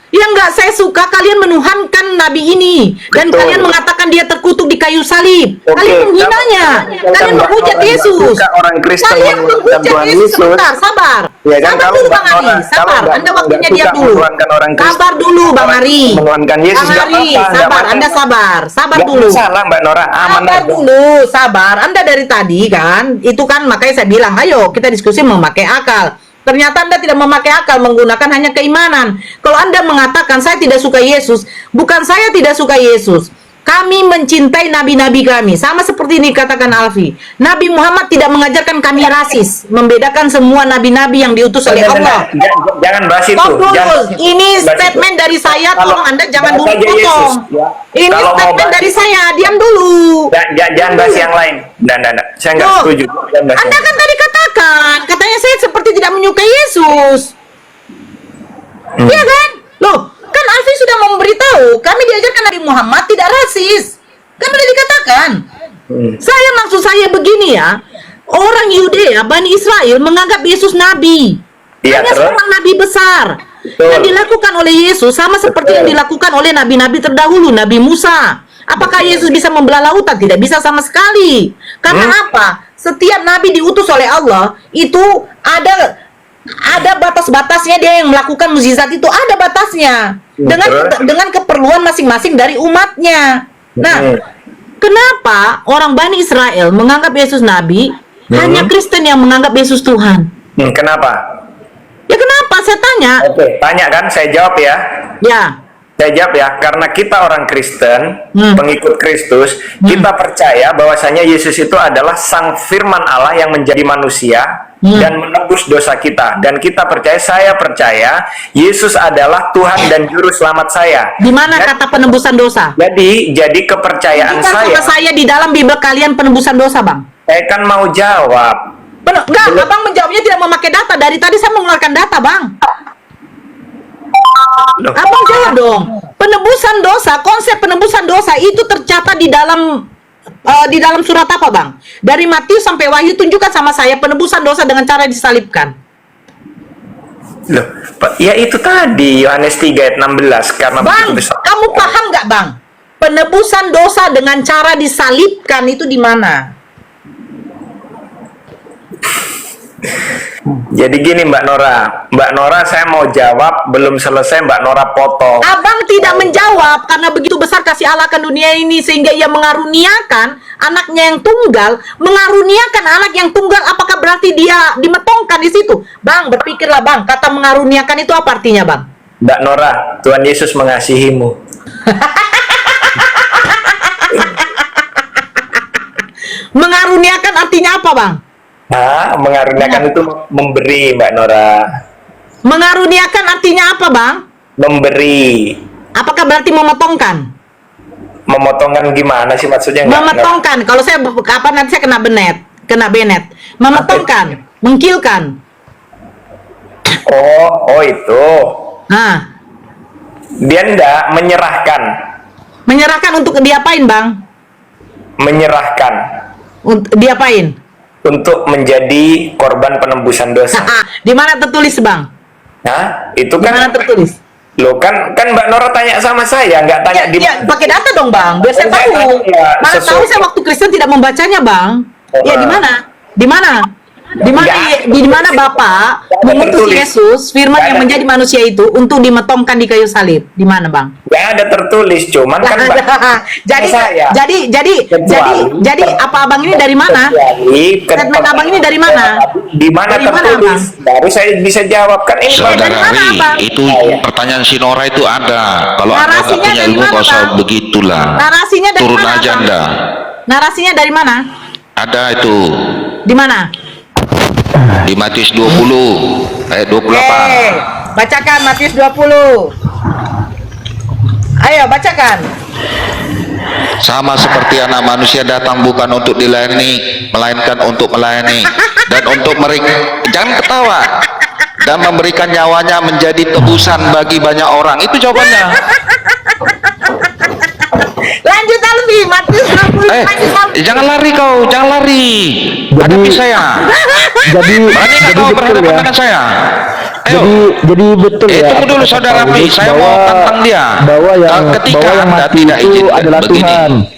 Speaker 2: Yang nggak saya suka, kalian menuhankan nabi ini. Dan
Speaker 3: Betul.
Speaker 2: Kalian mengatakan dia terkutuk di kayu salib.
Speaker 3: Oke,
Speaker 2: Kalian menghinanya. Kalian menghujat Yesus.
Speaker 3: Orang Kristen
Speaker 2: Kalian menghujat
Speaker 3: Tuhan
Speaker 2: Yesus.
Speaker 3: Yesus.
Speaker 2: Sebentar, sabar.
Speaker 3: Ya kan,
Speaker 2: Sabar
Speaker 3: kalau
Speaker 2: dulu
Speaker 3: Mbak
Speaker 2: Bang Ari.
Speaker 3: Nora,
Speaker 2: Sabar.
Speaker 3: kalau
Speaker 2: Anda waktunya
Speaker 3: nggak
Speaker 2: diam
Speaker 3: suka
Speaker 2: dulu.
Speaker 3: menuhankan orang Kristen,
Speaker 2: Sabar dulu Bang Ari.
Speaker 3: menuhankan Yesus,
Speaker 2: Bang
Speaker 3: nggak
Speaker 2: Ari,
Speaker 3: apa-apa, nggak
Speaker 2: sabar.
Speaker 3: masalah.
Speaker 2: Anda sabar. Sabar
Speaker 3: Nggak
Speaker 2: dulu.
Speaker 3: masalah Mbak Nora, aman
Speaker 2: Sabar
Speaker 3: aja.
Speaker 2: dulu, sabar. Anda dari tadi kan, itu kan makanya saya bilang, ayo kita diskusi memakai akal. Ternyata Anda tidak memakai akal, menggunakan hanya keimanan. Kalau Anda mengatakan saya tidak suka Yesus, bukan saya tidak suka Yesus. Kami mencintai nabi-nabi kami. Sama seperti ini katakan Alfi. Nabi Muhammad tidak mengajarkan kami rasis, membedakan semua nabi-nabi yang diutus oleh Allah.
Speaker 3: Jangan bahas itu.
Speaker 2: Stop dulu.
Speaker 3: Jangan
Speaker 2: Ini
Speaker 3: bahas
Speaker 2: statement
Speaker 3: itu.
Speaker 2: dari saya, tolong Anda jangan
Speaker 3: bahas
Speaker 2: dulu
Speaker 3: aja Yesus,
Speaker 2: potong.
Speaker 3: ya.
Speaker 2: Ini
Speaker 3: Kalau mau
Speaker 2: statement
Speaker 3: bahas-
Speaker 2: dari saya, diam dulu.
Speaker 3: Jangan bahas yang lain. Nah. Saya nggak
Speaker 2: Loh,
Speaker 3: setuju. Jangan bahas
Speaker 2: Anda
Speaker 3: yang
Speaker 2: kan tadi katakan, katanya saya seperti tidak menyukai Yesus. Iya kan? Loh, kan Alfi sudah memberitahu, kami diajarkan Nabi Muhammad tidak rasis. Kan sudah dikatakan. Saya maksud saya begini ya, orang Yudea, Bani Israel menganggap Yesus nabi.
Speaker 3: Iya,
Speaker 2: Hanya
Speaker 3: terus?
Speaker 2: seorang nabi besar.
Speaker 3: Betul.
Speaker 2: Yang dilakukan oleh Yesus sama seperti yang dilakukan oleh nabi-nabi terdahulu, Nabi Musa. Apakah Yesus bisa membelah lautan? Tidak bisa sama sekali. Karena apa? Setiap nabi diutus oleh Allah itu ada batas-batasnya, dia yang melakukan mukjizat itu ada batasnya dengan keperluan masing-masing dari umatnya. Nah, kenapa orang Bani Israel menganggap Yesus nabi, hanya Kristen yang menganggap Yesus Tuhan?
Speaker 3: Kenapa?
Speaker 2: Ya kenapa? Saya tanya.
Speaker 3: Oke, tanya kan, saya jawab ya.
Speaker 2: Ya.
Speaker 3: Saya jawab ya, karena kita orang Kristen, pengikut Kristus, kita percaya bahwasanya Yesus itu adalah Sang Firman Allah yang menjadi manusia dan menebus dosa kita. Dan kita percaya, saya percaya, Yesus adalah Tuhan dan Juru Selamat saya.
Speaker 2: Di mana kata penebusan dosa?
Speaker 3: Jadi kepercayaan
Speaker 2: Bukan
Speaker 3: saya.
Speaker 2: sama saya di dalam Bible kalian penebusan dosa, Bang.
Speaker 3: Saya kan mau jawab.
Speaker 2: Enggak, Abang menjawabnya tidak memakai data. Dari tadi saya mengeluarkan data, Bang.
Speaker 3: Loh.
Speaker 2: Abang jawab dong. Penebusan dosa, konsep penebusan dosa itu tercatat di dalam surat apa, Bang? Dari Matius sampai Wahyu, tunjukkan sama saya penebusan dosa dengan cara disalibkan.
Speaker 3: Loh, ya itu tadi Yohanes 3 ayat 16 karena
Speaker 2: Bang,
Speaker 3: begitu besar.
Speaker 2: kamu paham nggak, Bang? Penebusan dosa dengan cara disalibkan itu di mana?
Speaker 3: Jadi gini Mbak Nora saya mau jawab, belum selesai Mbak Nora potong.
Speaker 2: Abang tidak menjawab karena begitu besar kasih Allah akan dunia ini sehingga ia mengaruniakan anaknya yang tunggal, mengaruniakan anak yang tunggal, apakah berarti dia dimetongkan di situ? Bang, berpikirlah Bang, kata mengaruniakan itu apa artinya Bang?
Speaker 3: Mbak Nora, Tuhan Yesus mengasihimu.
Speaker 2: Mengaruniakan artinya apa Bang?
Speaker 3: Mengaruniakan itu memberi Mbak Nora.
Speaker 2: Mengaruniakan artinya apa Bang?
Speaker 3: Memberi.
Speaker 2: Apakah berarti memotongkan?
Speaker 3: Memotongkan gimana sih maksudnya?
Speaker 2: Memetongkan. Kalau saya apa nanti saya kena benet. Memetongkan, mengkilkan.
Speaker 3: Oh itu.
Speaker 2: Nah,
Speaker 3: Dia enggak menyerahkan.
Speaker 2: menyerahkan untuk diapain Bang?
Speaker 3: Menyerahkan.
Speaker 2: Untuk diapain?
Speaker 3: Untuk menjadi korban penembusan dosa.
Speaker 2: Di mana tertulis Bang?
Speaker 3: Itu
Speaker 2: Di
Speaker 3: kan
Speaker 2: mana tertulis?
Speaker 3: Loh kan Mbak Nora tanya sama saya, nggak tanya di
Speaker 2: Ya, pakai data dong Bang, biar saya tahu. Mana tahu saya waktu Kristen tidak membacanya Bang. Ya di mana? Di mana? Di mana Bapak mengutus Yesus, firman yang menjadi manusia itu untuk dimetongkan di kayu salib? Di mana Bang?
Speaker 3: Ya ada tertulis, cuman kan
Speaker 2: jadi apa Abang ini dari mana? Statement Abang ini dari mana?
Speaker 3: Di mana tertulis? Baru saya bisa jawab kan ini.
Speaker 1: Saudara Ri, itu pertanyaan si Nora itu ada. Kalau Anda nggak punya ilmu, nggak usah begitulah.
Speaker 2: Narasinya dari
Speaker 1: Turun
Speaker 2: mana,
Speaker 1: aja
Speaker 2: Bang?
Speaker 1: Anda.
Speaker 2: Narasinya dari mana?
Speaker 1: Ada itu
Speaker 2: Di mana?
Speaker 1: di Matius 20 ayat 28.
Speaker 2: Bacakan Matius 20. Ayo bacakan.
Speaker 1: Sama seperti anak manusia datang bukan untuk dilayani, melainkan untuk melayani dan untuk jangan ketawa, dan memberikan nyawanya menjadi tebusan bagi banyak orang. Itu jawabannya.
Speaker 2: Lanjut Alfi, Matius 20.
Speaker 1: Jangan lari kau, jangan lari. Hadapi saya. Berani nggak kau berhadapan dengan saya? Ayo.
Speaker 6: Jadi betul ya.
Speaker 1: Tunggu dulu saudara Pi, saya mau tantang dia. Ketika Anda tidak izinkan begini.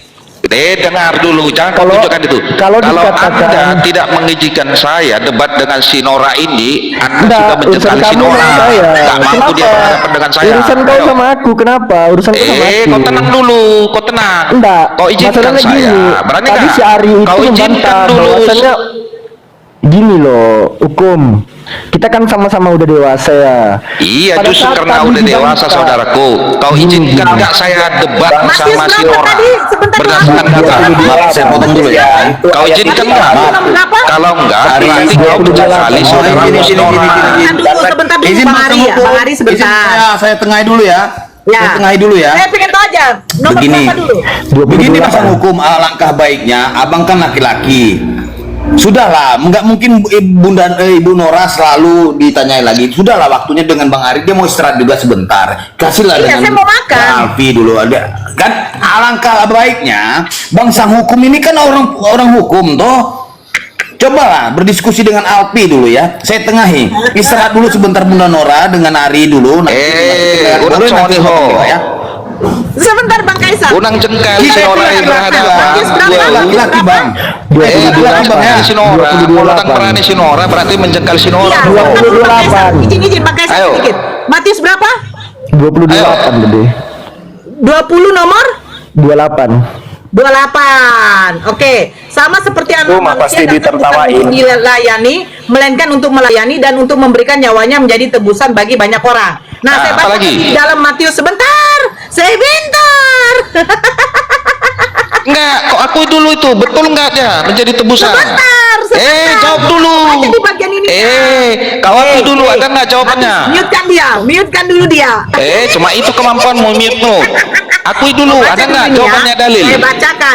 Speaker 1: Dengar dulu, jangan kau tunjukkan itu. Kalau Anda tidak mengizinkan saya debat dengan si Nora ini, Anda sudah mencegal si Nora. Tak mampu dia berhadapan dengan saya.
Speaker 6: Urusan kau sama aku, kenapa? Urusan kau sama aku.
Speaker 1: Kau tenang dulu, kau tenang.
Speaker 6: Enggak.
Speaker 1: Kau izinkan saya.
Speaker 6: Gini,
Speaker 1: Berani
Speaker 6: tadi
Speaker 1: nggak?
Speaker 6: si Ari itu
Speaker 1: Kau izinkan dulu.
Speaker 6: bahwasannya gini loh, hukum. Kita kan sama-sama udah dewasa ya.
Speaker 1: Iya,
Speaker 6: Pada
Speaker 1: justru
Speaker 6: saat
Speaker 1: karena
Speaker 6: tadi
Speaker 1: udah dewasa
Speaker 6: dibantah.
Speaker 1: saudaraku. Kau izinkan nggak saya debat sama si Nora berdasarkan data?
Speaker 4: Saya potong dulu ya.
Speaker 1: Kau izinkan nggak? Kalau enggak, berarti kau mencekali saudaramu si Nora.
Speaker 2: Sebentar dulu Bang Ari ya. Bang Ari sebentar.
Speaker 4: Saya tengahi dulu ya.
Speaker 2: Ya.
Speaker 4: Saya tengahi dulu ya.
Speaker 2: Saya pengen tahu aja. Nomor
Speaker 4: Begini.
Speaker 2: berapa dulu?
Speaker 4: Begini pasal hukum, alangkah baiknya abang kan laki-laki. Sudahlah, nggak mungkin Ibu Nora selalu ditanyai lagi. Sudahlah, waktunya dengan Bang Ari, dia mau istirahat juga sebentar. Kasihlah
Speaker 2: Iya,
Speaker 4: dengan
Speaker 2: saya mau makan.
Speaker 4: Bang Alfi dulu ada. Kan alangkah baiknya Bang sang hukum ini kan orang hukum toh. Cobalah berdiskusi dengan Alfi dulu ya. Saya tengahi. Istirahat dulu sebentar Bunda Nora dengan Ari dulu.
Speaker 1: Udah Sony ho.
Speaker 4: ya.
Speaker 2: Sebentar Bang Kaisar.
Speaker 1: Unang jengkal si Nora yang berhadapan.
Speaker 4: Laki-laki Bang.
Speaker 1: Unang
Speaker 4: Bang ya.
Speaker 1: jengkal si Nora. Kalau tak berani si Nora berarti menjengkal si Nora.
Speaker 2: Iya,
Speaker 6: 28.
Speaker 2: Izin Bang Kaisar
Speaker 1: Ayo.
Speaker 2: sedikit. Matius berapa?
Speaker 6: 28 lebih.
Speaker 2: 20 nomor
Speaker 6: 28.
Speaker 2: 28. Oke, sama seperti anak
Speaker 3: Mah pasti
Speaker 2: manusia datang bukan
Speaker 3: ditertawain.
Speaker 2: untuk dilayani, melainkan untuk melayani dan untuk memberikan nyawanya menjadi tebusan bagi banyak orang. Nah, saya
Speaker 1: apa
Speaker 2: baca
Speaker 1: lagi?
Speaker 2: di dalam Matius sebentar. Sebentar.
Speaker 1: Enggak, kok aku dulu itu betul enggak ya menjadi tebusan?
Speaker 2: Sebentar.
Speaker 1: Jawab dulu.
Speaker 2: Baca di bagian ini.
Speaker 1: Kau aku dulu ada enggak jawabannya?
Speaker 2: Mute-kan dulu dia.
Speaker 1: Cuma itu kemampuanmu, mute-mu. Akui dulu, ada nggak jawabannya dalil?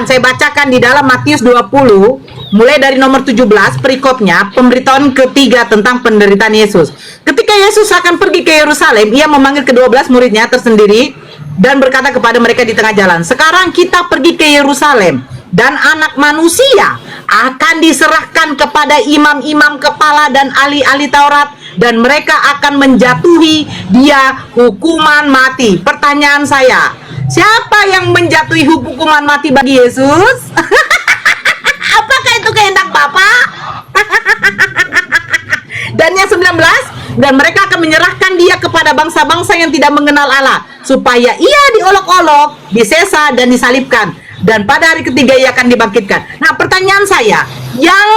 Speaker 2: Saya bacakan di dalam Matius 20, mulai dari nomor 17, perikopnya, pemberitahuan ketiga tentang penderitaan Yesus. Ketika Yesus akan pergi ke Yerusalem, ia memanggil ke-12 muridnya tersendiri, dan berkata kepada mereka di tengah jalan, sekarang kita pergi ke Yerusalem, dan anak manusia akan diserahkan kepada imam-imam kepala dan ahli-ahli Taurat, dan mereka akan menjatuhi dia hukuman mati. Pertanyaan saya, Siapa yang menjatuhi hukuman mati bagi Yesus? Apakah itu kehendak Bapa? Dan yang 19, dan mereka akan menyerahkan dia kepada bangsa-bangsa yang tidak mengenal Allah, supaya ia diolok-olok, disesa, dan disalibkan, dan pada hari ketiga ia akan dibangkitkan. Nah, pertanyaan saya, yang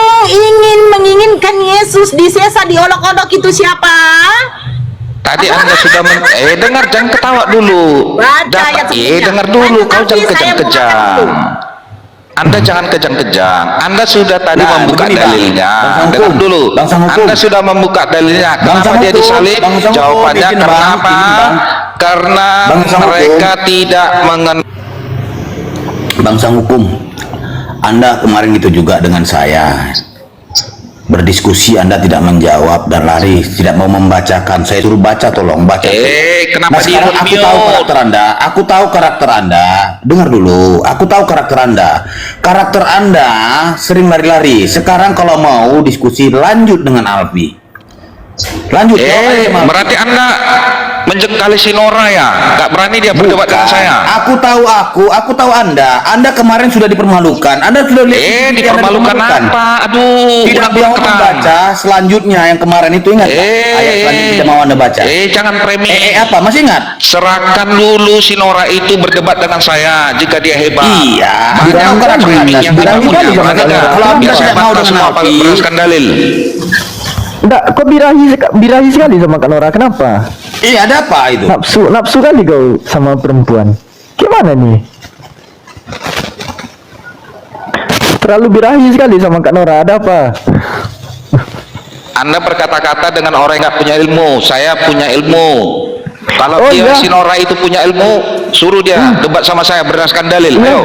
Speaker 2: menginginkan Yesus disesa, diolok-olok itu siapa?
Speaker 1: Tadi Anda sudah dengar, jangan ketawa dulu.
Speaker 2: Baca ayat sebelumnya.
Speaker 1: Dengar dulu, kau
Speaker 2: Tapi
Speaker 1: jangan
Speaker 2: saya
Speaker 1: kejang-kejang. Anda jangan kejang-kejang. Anda sudah tadi membuka
Speaker 4: begini,
Speaker 1: dalilnya.
Speaker 4: Bang
Speaker 1: Dengar
Speaker 4: Hukum.
Speaker 1: dulu.
Speaker 4: Bangsa hukum.
Speaker 1: Anda sudah membuka dalilnya. Kenapa dia
Speaker 4: Hukum.
Speaker 1: disalib?
Speaker 4: Bangsa hukum.
Speaker 1: Jawabannya
Speaker 4: Izin,
Speaker 1: karena
Speaker 4: Bang.
Speaker 1: apa?
Speaker 4: Izin, Bang.
Speaker 1: Karena
Speaker 4: Bangsa hukum.
Speaker 1: mereka tidak mengenal.
Speaker 4: Bangsa hukum, Anda kemarin gitu juga dengan saya berdiskusi, Anda tidak menjawab dan lari, tidak mau membacakan. Saya suruh baca, tolong baca.
Speaker 1: Kenapa
Speaker 4: Nah, sekarang aku tahu karakter Anda. Aku tahu karakter Anda. Dengar dulu. Aku tahu karakter Anda. Karakter Anda sering lari-lari. Sekarang kalau mau diskusi, lanjut dengan Alfi. Lanjut.
Speaker 1: Berarti Anda menjengkali si Nora ya? Gak berani dia berdebat dengan saya.
Speaker 4: Aku tahu Anda. Anda kemarin sudah dipermalukan. Anda sudah lihat
Speaker 1: dipermalukan apa? Aduh,
Speaker 4: tidak mau membaca selanjutnya yang kemarin itu, ingat? Ayat selanjutnya tidak mau Anda baca.
Speaker 1: Jangan premi.
Speaker 4: Apa? Masih ingat?
Speaker 1: Serahkan dulu si Nora itu berdebat dengan saya jika dia hebat.
Speaker 4: Iya.
Speaker 1: Banyak karakter yang kita punya. Kalau biar saya bantah semua berdasarkan dalil.
Speaker 6: Enggak, kok birahi sekali sama Kak Nora, kenapa?
Speaker 4: Iya, ada apa itu?
Speaker 6: Nafsu kali kau sama perempuan. Gimana nih? Terlalu birahi sekali sama Kak Nora, ada apa?
Speaker 1: Anda berkata-kata dengan orang yang nggak punya ilmu. Saya punya ilmu. Kalau dia si Nora itu punya ilmu, suruh dia debat sama saya berdasarkan dalil. Ayo.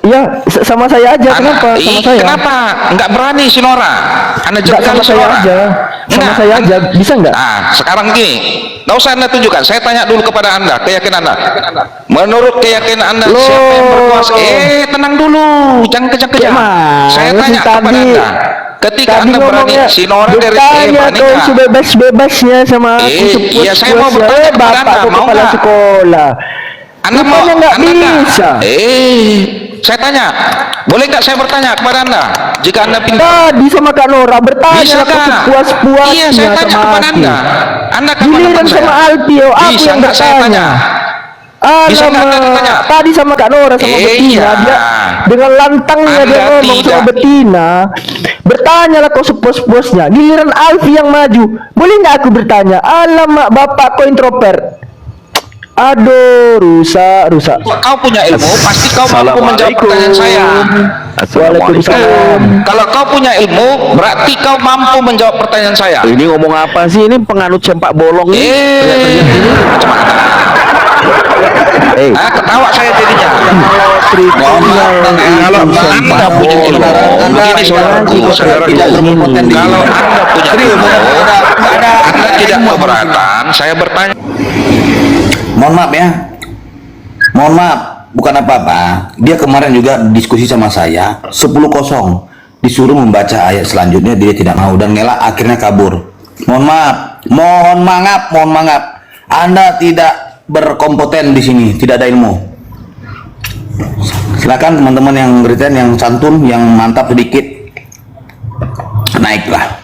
Speaker 6: Iya, sama saya aja. Kenapa? Sama saya.
Speaker 1: Kenapa? Nggak berani si Nora. Anda jegal
Speaker 6: sama saya aja. Sama saya aja. Bisa nggak?
Speaker 1: Nah, sekarang gini. Nggak usah Anda tunjukkan. Saya tanya dulu kepada Anda, keyakinan Anda. Menurut keyakinan Anda, siapa yang berkuasa? Tenang dulu. Jangan kejang-kejang. Saya tanya kepada Anda. Ketika Anda berani, si Nora dari
Speaker 6: bertanya kau sebebas-bebasnya sama aku.
Speaker 1: Iya, saya mau bertanya kepada Anda. Mau nggak?
Speaker 6: Sekolah.
Speaker 1: Anda mau
Speaker 6: nggak bisa?
Speaker 1: Saya tanya, boleh nggak saya bertanya kepada Anda? Jika Anda pintar.
Speaker 6: Tadi sama Kak Nora bertanya
Speaker 1: Bisa
Speaker 6: aku
Speaker 1: nggak?
Speaker 6: sepuas-puasnya.
Speaker 1: Iya, saya tanya
Speaker 6: sama
Speaker 1: kepada
Speaker 6: aku.
Speaker 1: Anda. Anda kan
Speaker 6: Giliran sama Alpio, aku
Speaker 1: bisa
Speaker 6: yang
Speaker 1: nggak saya tanya?
Speaker 6: bertanya.
Speaker 1: Bisa nggak Anda tanya?
Speaker 6: Tadi sama Kak Nora sama Betina,
Speaker 1: iya.
Speaker 6: dia dengan lantangnya
Speaker 1: Anda
Speaker 6: dia ngomong sama
Speaker 1: tidak.
Speaker 6: Betina, bertanyalah kau sepuas-puasnya. Giliran Alfi yang maju, boleh nggak aku bertanya? Alamak, bapak kau introvert. Aduh, rusak.
Speaker 1: Kalau kau punya ilmu, pasti kau mampu menjawab pertanyaan saya.
Speaker 6: Waalaikumsalam.
Speaker 1: Kalau kau punya ilmu, berarti kau mampu menjawab pertanyaan saya.
Speaker 5: Ini ngomong apa sih? Ini penganut sempak bolong ini.
Speaker 1: Kacamata. Ketawa saya jadinya. Kalau Anda punya ilmu, begini saudaraku, kalau Anda punya ilmu, Anda tidak keberatan, saya bertanya.
Speaker 4: Mohon maaf ya. Mohon maaf, bukan apa-apa. Dia kemarin juga diskusi sama saya 10-0. Disuruh membaca ayat selanjutnya, dia tidak mau dan ngelak, akhirnya kabur. Mohon maaf. Anda tidak berkompeten di sini, tidak ada ilmu. Silakan teman-teman yang beritain, yang santun, yang mantap sedikit, naiklah.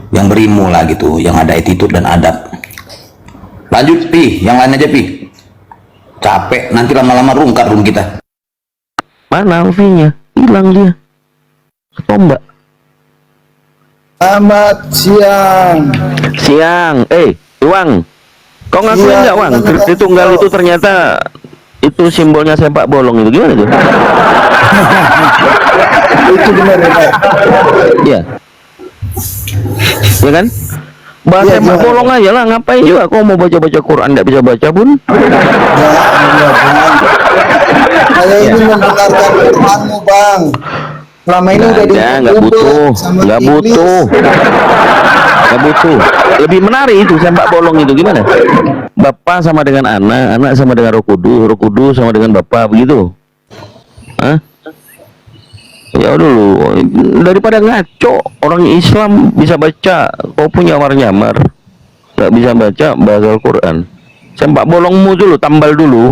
Speaker 4: Yang berilmu lah gitu, yang ada attitude dan adab. Lanjut Pi, yang lain aja Pi. Capek, nanti lama-lama rungkat room kita.
Speaker 5: Mana Alfinya? Hilang dia. Tombak.
Speaker 9: Selamat siang.
Speaker 5: Siang. Wang. Kau ngakuin nggak Wang? Tritunggal itu ternyata itu simbolnya sepak bolong itu gimana tuh?
Speaker 9: Itu benar ya.
Speaker 5: Iya. Ya kan? Bahasa sepak bolong aja lah, ngapain juga kau mau baca-baca Quran nggak bisa baca pun?
Speaker 9: Saya ini mendengarkan Quranmu Bang. Selama ini udah
Speaker 5: nggak butuh. Lebih menarik itu sepak bolong itu gimana? Bapak sama dengan anak, anak sama dengan Roh Kudus sama dengan Bapak begitu. Hah? Ya dulu, daripada ngaco, orang Islam bisa baca, kau punya nyamar nggak bisa baca bahasa Al-Quran.
Speaker 6: Sembak bolongmu dulu, tambal dulu.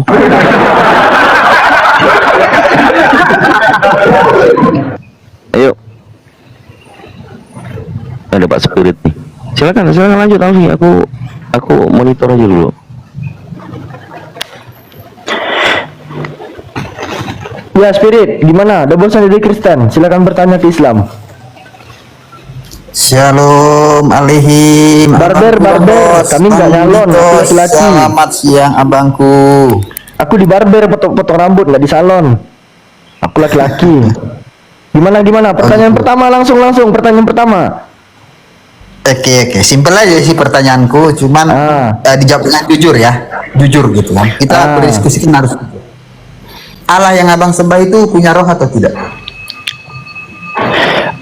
Speaker 6: Ayo. Ada Pak Spirit nih. Silakan lanjut Alfi. Aku monitor aja dulu. Ya Spirit, gimana? Udah bosan jadi Kristen? Silakan bertanya ke Islam.
Speaker 9: Shalom alaihim.
Speaker 6: Barber, kami nggak nyalon, aku laki-laki.
Speaker 9: Selamat siang abangku.
Speaker 6: Aku di barber, potong rambut, nggak di salon. Aku laki-laki. Gimana? Pertanyaan pertama langsung. Pertanyaan pertama.
Speaker 9: Oke, simpel aja sih pertanyaanku, cuman dijawab dengan jujur ya, jujur gitu kan. Kita berdiskusikan harus jujur. Allah yang abang sembah itu punya roh atau tidak?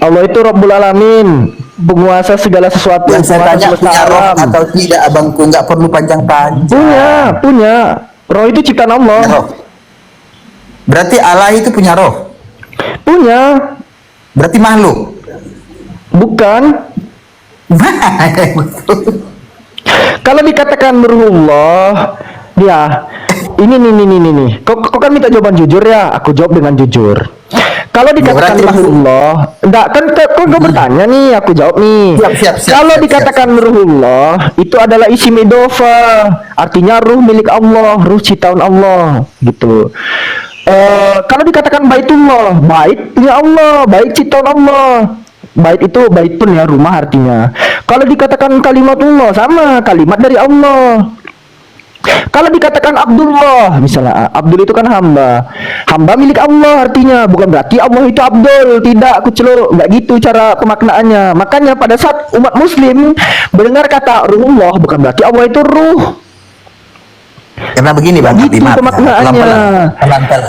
Speaker 6: Allah itu Rabbul Alamin, penguasa segala sesuatu.
Speaker 9: Yang saya tanya punya roh atau tidak abangku, nggak perlu panjang-panjang.
Speaker 6: Punya. Roh itu ciptaan Allah.
Speaker 9: Roh. Berarti Allah itu punya roh?
Speaker 6: Punya.
Speaker 9: Berarti makhluk? Bukan.
Speaker 6: Kalau dikatakan ruhullah, dia ini. Kok kan minta jawaban jujur ya? Aku jawab dengan jujur. Kalau dikatakan ruhullah, enggak kan kok gue bertanya nih, aku jawab nih. Kalau dikatakan ruhullah, itu adalah isim idhofah, artinya ruh milik Allah, ruh ciptaan Allah, gitu. Kalau dikatakan baitullah, bait punya Allah, bait ciptaan Allah. Bait itu baitun ya, rumah artinya. Kalau dikatakan kalimatullah, sama, kalimat dari Allah. Kalau dikatakan Abdullah, misalnya Abdul itu kan hamba milik Allah artinya, bukan berarti Allah itu Abdul, tidak, aku celuk, nggak gitu cara pemaknaannya. Makanya pada saat umat muslim mendengar kata ruhullah, bukan berarti Allah itu ruh.
Speaker 9: Karena begini Bang,
Speaker 6: gitu pemaknaannya.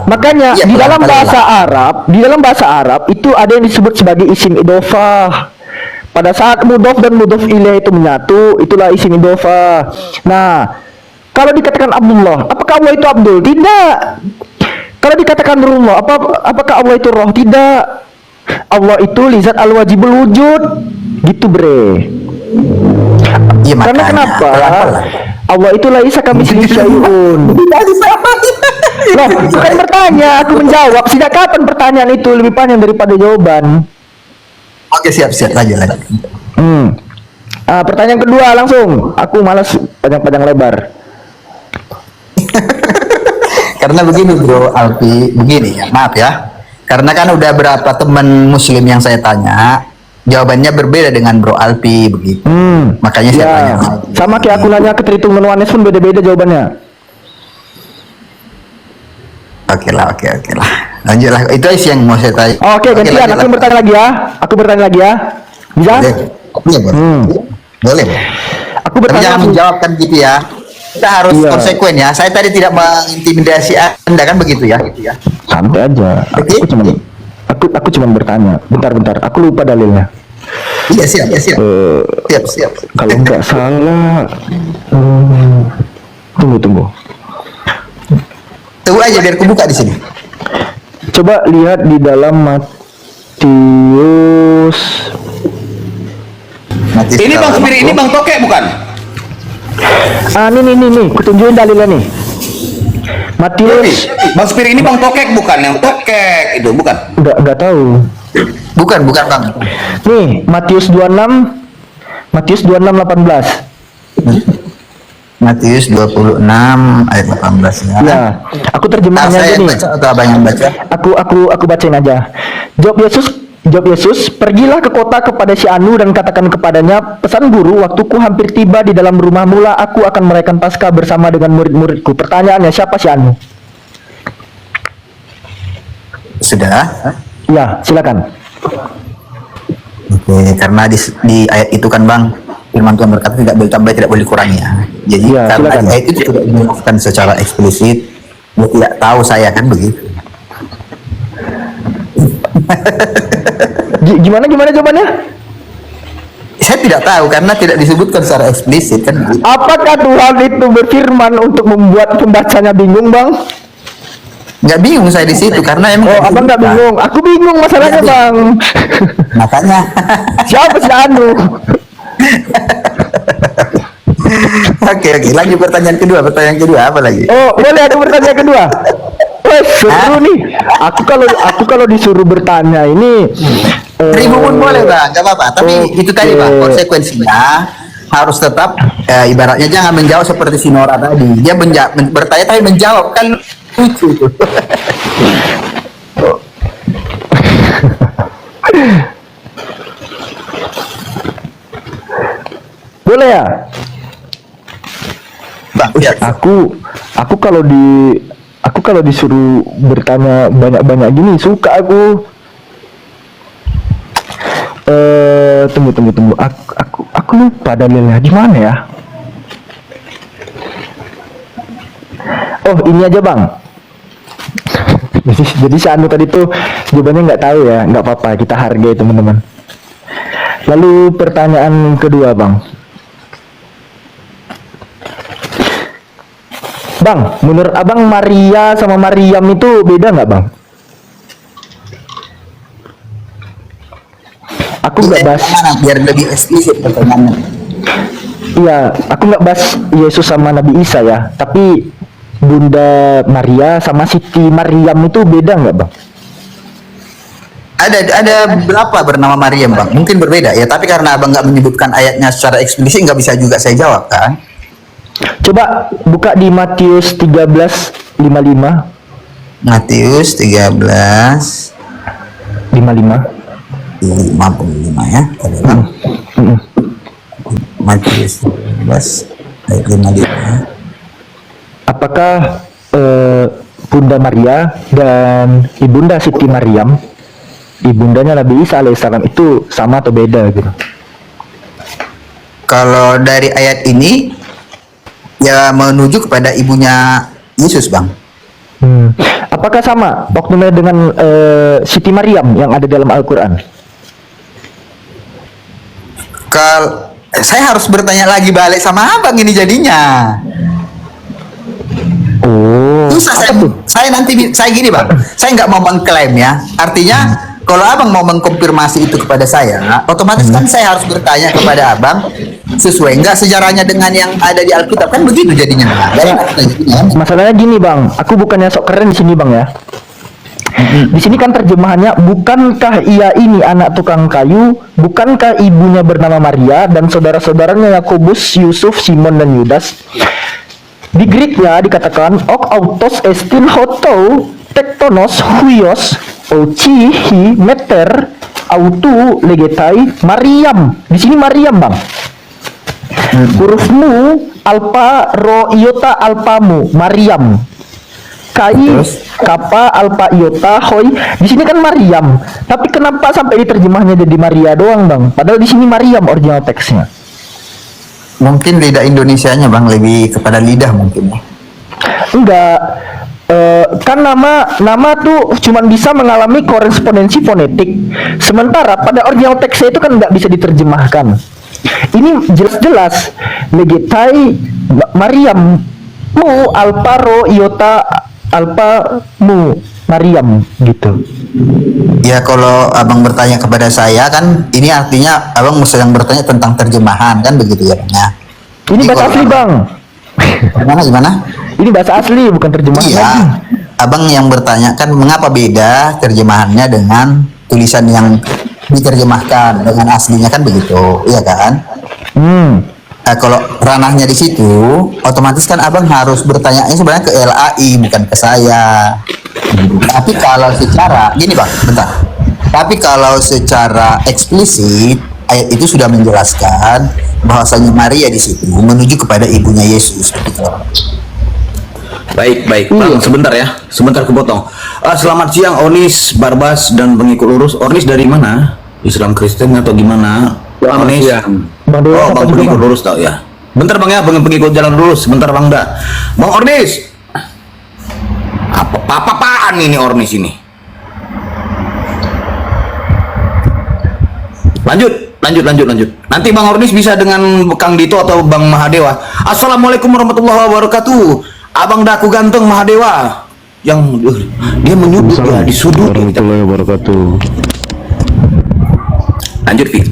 Speaker 6: Makanya di dalam bahasa Arab itu ada yang disebut sebagai isim idhofah. Pada saat mudhof dan mudhof ilaih itu menyatu, itulah isim idhofah. Nah, kalau dikatakan Abdullah, apakah Allah itu Abdul? Tidak. Kalau dikatakan ruhullah, apakah Allah itu roh? Tidak. Allah itu lizat al-wajibul wujud. Gitu bre.
Speaker 9: Ya,
Speaker 6: karena kenapa? Allah itu laisa kamitslihi syai'un. Loh, bukan bertanya, aku menjawab. Sejak kapan pertanyaan itu lebih panjang daripada jawaban?
Speaker 9: Oke, siap, lanjut.
Speaker 6: Pertanyaan kedua langsung. Aku malas panjang-panjang lebar.
Speaker 9: Karena begini Bro Alfi, begini ya, maaf ya. Karena kan udah berapa teman muslim yang saya tanya, jawabannya berbeda dengan Bro Alfi begitu. Makanya saya tanya.
Speaker 6: Sama kayak aku nanya ke Tritung Menuanes pun beda-beda jawabannya.
Speaker 9: Oke lah. Lanjutlah. Itu aja yang mau saya tanya.
Speaker 6: Oke, gantian. Aku bertanya lagi ya. Bisa?
Speaker 9: Boleh.
Speaker 6: Aku bertanya.
Speaker 9: Jangan menjawabkan gitu ya. Kita harus konsekuen ya. Saya tadi tidak mengintimidasi Anda kan begitu ya?
Speaker 6: Santai aja. Aku cuma bertanya. Bentar. Aku lupa dalilnya.
Speaker 9: Iya, siap. Siap.
Speaker 6: Kalau nggak salah, tunggu.
Speaker 9: Tunggu aja biar aku buka di sini.
Speaker 6: Coba lihat di dalam Matius.
Speaker 4: Ini Bang Spirit, ini Bang Tokek bukan?
Speaker 6: Nih, kutunjukin dalilnya nih. Matius.
Speaker 4: Bang Spirit ini Bang Tokek bukan? Yang Tokek itu bukan?
Speaker 6: Enggak tahu.
Speaker 9: Bukan Bang.
Speaker 6: Nih, Matius 26 18.
Speaker 9: Matius 26 ayat 18 ya.
Speaker 6: Ya, aku terjemahnya aja nih.
Speaker 9: Baca atau abang yang baca?
Speaker 6: Aku bacain aja. Jawab Yesus, pergilah ke kota kepada si Anu dan katakan kepadanya, pesan guru, waktuku hampir tiba di dalam rumah mula, aku akan merayakan Paskah bersama dengan murid-muridku. Pertanyaannya, siapa si Anu?
Speaker 9: Sudah?
Speaker 6: Ya, silakan.
Speaker 9: Oke, karena di ayat itu kan Bang, firman Tuhan berkata tidak boleh tambah, tidak boleh kurangi ya. Jadi karena
Speaker 6: silakan.
Speaker 9: ayat itu tidak dijelaskan secara eksplisit, dia tidak tahu saya kan begitu.
Speaker 6: Gimana jawabannya?
Speaker 9: Saya tidak tahu karena tidak disebutkan secara eksplisit kan.
Speaker 6: Apakah Tuhan itu berfirman untuk membuat pembacanya bingung, Bang?
Speaker 9: Nggak bingung saya di situ karena emang.
Speaker 6: Oh, abang nggak bingung. Aku bingung masalahnya, Bang.
Speaker 9: Makanya.
Speaker 6: Siapa si Anu?
Speaker 9: Oke, lanjut pertanyaan kedua apa lagi?
Speaker 6: Oh, boleh ada pertanyaan kedua? Seru nih. Aku kalau disuruh bertanya ini
Speaker 9: Ribu pun boleh bang, nggak apa-apa. Tapi
Speaker 6: Oke.
Speaker 9: itu tadi bang, konsekuensinya harus tetap ibaratnya jangan menjawab seperti si Nora tadi. Dia bertanya tapi menjawab kan lucu itu.
Speaker 6: boleh ya?
Speaker 9: Bang, ya.
Speaker 6: Aku kalau disuruh bertanya banyak-banyak gini suka aku. Tunggu. Aku lupa dalilnya di mana ya? Oh, ini aja bang. jadi si Anu tadi tuh jawabannya nggak tahu ya, nggak apa-apa, kita hargai teman-teman. Lalu pertanyaan kedua bang. Bang, menurut abang Maria sama Maryam itu beda nggak bang? Aku nggak bahas.
Speaker 9: Biar lebih eksplisit pertanyaannya.
Speaker 6: Iya, aku nggak bahas Yesus sama Nabi Isa ya, tapi Bunda Maria sama Siti Maryam itu beda nggak bang?
Speaker 9: Ada berapa bernama Maryam bang? Mungkin berbeda ya, tapi karena abang nggak menyebutkan ayatnya secara eksplisit nggak bisa juga saya jawab kan?
Speaker 6: Coba buka di Matius 13:55.
Speaker 9: Matius 13:55 ya. Tadi bang. Matius 13 ayat 55.
Speaker 6: Apakah Bunda Maria dan Ibunda Siti Maryam, ibundanya Nabi Isa alaihissalam itu sama atau beda gitu?
Speaker 9: Kalau dari ayat ini ya menuju kepada ibunya Yesus bang.
Speaker 6: Apakah sama waktunya dengan Siti Maryam yang ada dalam Al-Quran?
Speaker 9: Saya harus bertanya lagi balik sama abang ini jadinya.
Speaker 6: Oh,
Speaker 9: Susah saya gini bang, saya nggak mau mengklaim ya. Artinya kalau abang mau mengkonfirmasi itu kepada saya, otomatis kan saya harus bertanya kepada abang sesuai nggak sejarahnya dengan yang ada di Alkitab, kan begitu jadinya.
Speaker 6: Masalahnya gini bang, aku bukannya sok keren di sini bang ya. Di sini kan terjemahannya, bukankah ia ini anak tukang kayu, bukankah ibunya bernama Maria dan saudara-saudaranya Yakobus, Yusuf, Simon dan Yudas. Di Greeknya dikatakan ok autos estin hotou tektonos huios ochi hi meter autu legetai Maryam. Di sini Maryam bang. Hurufmu alpa ro iota alpamu Maryam. Kai kapa alpa iota hoi. Di sini kan Maryam. Tapi kenapa sampai diterjemahnya jadi Maria doang bang? Padahal di sini Maryam original teksnya.
Speaker 9: Mungkin lidah Indonesianya bang lebih kepada lidah mungkin ya.
Speaker 6: Enggak. Kan nama tuh cuman bisa mengalami korespondensi fonetik. Sementara pada original teksnya itu kan nggak bisa diterjemahkan. Ini jelas-jelas legetai Maryam mu alparo iota alpa mu Maryam gitu.
Speaker 9: Ya kalau abang bertanya kepada saya kan ini artinya abang sedang bertanya tentang terjemahan kan begitu ya bang ya.
Speaker 6: Ini bahasa asli bang.
Speaker 9: Gimana?
Speaker 6: Ini bahasa asli bukan terjemahan
Speaker 9: Iya.
Speaker 6: lagi.
Speaker 9: Abang yang bertanya kan mengapa beda terjemahannya dengan tulisan yang diterjemahkan dengan aslinya kan begitu, iya kan? Nah, kalau ranahnya di situ, otomatis kan abang harus bertanya sebenarnya ke LAI bukan ke saya. Tapi kalau secara gini bang, bentar. Tapi kalau secara eksplisit ayat itu sudah menjelaskan bahwasanya Maria di situ menuju kepada ibunya Yesus. Begitu.
Speaker 4: Baik, Bang, sebentar ya, sebentar kepotong. Selamat siang Onis, Barbas dan pengikut lurus. Onis dari mana? Islam Kristen atau gimana? Onis.
Speaker 6: Bang Dewa,
Speaker 4: Bang pengikut lurus tau ya. Bentar Bang ya, pengikut jalan lurus. Bentar Bang dah. Bang Ornis. Apa-apaan ini Ornis ini? Lanjut. Nanti Bang Ornis bisa dengan Kang Dito atau Bang Mahadewa. Assalamualaikum warahmatullahi wabarakatuh. Abang Daku ganteng Mahadewa. Yang dia menyudut ya, disudut.
Speaker 7: Warahmatullahi wabarakatuh.
Speaker 4: Lanjut, Fit.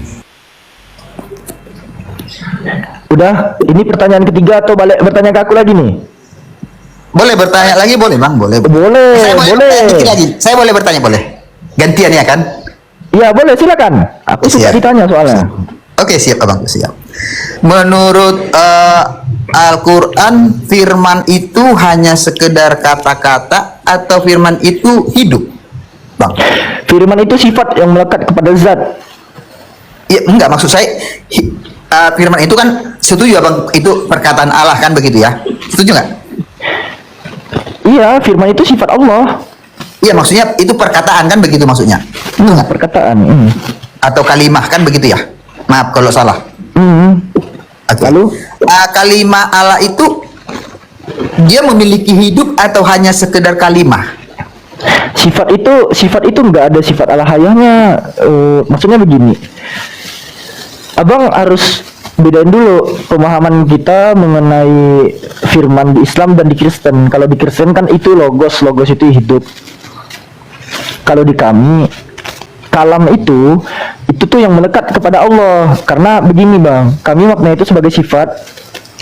Speaker 6: Udah, ini pertanyaan ketiga atau balik bertanya ke aku lagi nih?
Speaker 9: Boleh bertanya lagi, boleh Bang, boleh.
Speaker 6: Boleh,
Speaker 9: Saya boleh.
Speaker 6: boleh.
Speaker 9: bertanya dikit lagi. Saya boleh bertanya, boleh. Gantian ya kan?
Speaker 6: Iya, boleh, silakan. Aku suka
Speaker 9: Siap.
Speaker 6: ditanya soalnya.
Speaker 9: Oke, siap Abang, siap. Menurut Al-Quran, firman itu hanya sekedar kata-kata atau firman itu hidup, Bang?
Speaker 6: Firman itu sifat yang melekat kepada zat.
Speaker 9: Ya, enggak, maksud saya firman itu kan, setuju Abang, itu perkataan Allah kan begitu ya? Setuju nggak?
Speaker 6: Iya, firman itu sifat Allah.
Speaker 9: Iya, maksudnya itu perkataan kan begitu maksudnya? Itu nggak?
Speaker 6: Perkataan.
Speaker 9: Atau kalimah kan begitu ya? Maaf kalau salah. Oke.
Speaker 6: Lalu?
Speaker 9: Kalimah Allah itu dia memiliki hidup atau hanya sekedar kalimah?
Speaker 6: Sifat itu nggak ada sifat alahayahnya. Maksudnya begini, Abang harus bedain dulu pemahaman kita mengenai firman di Islam dan di Kristen. Kalau di Kristen kan itu logos itu hidup. Kalau di kami, kalam itu tuh yang melekat kepada Allah. Karena begini Bang, kami makna itu sebagai sifat.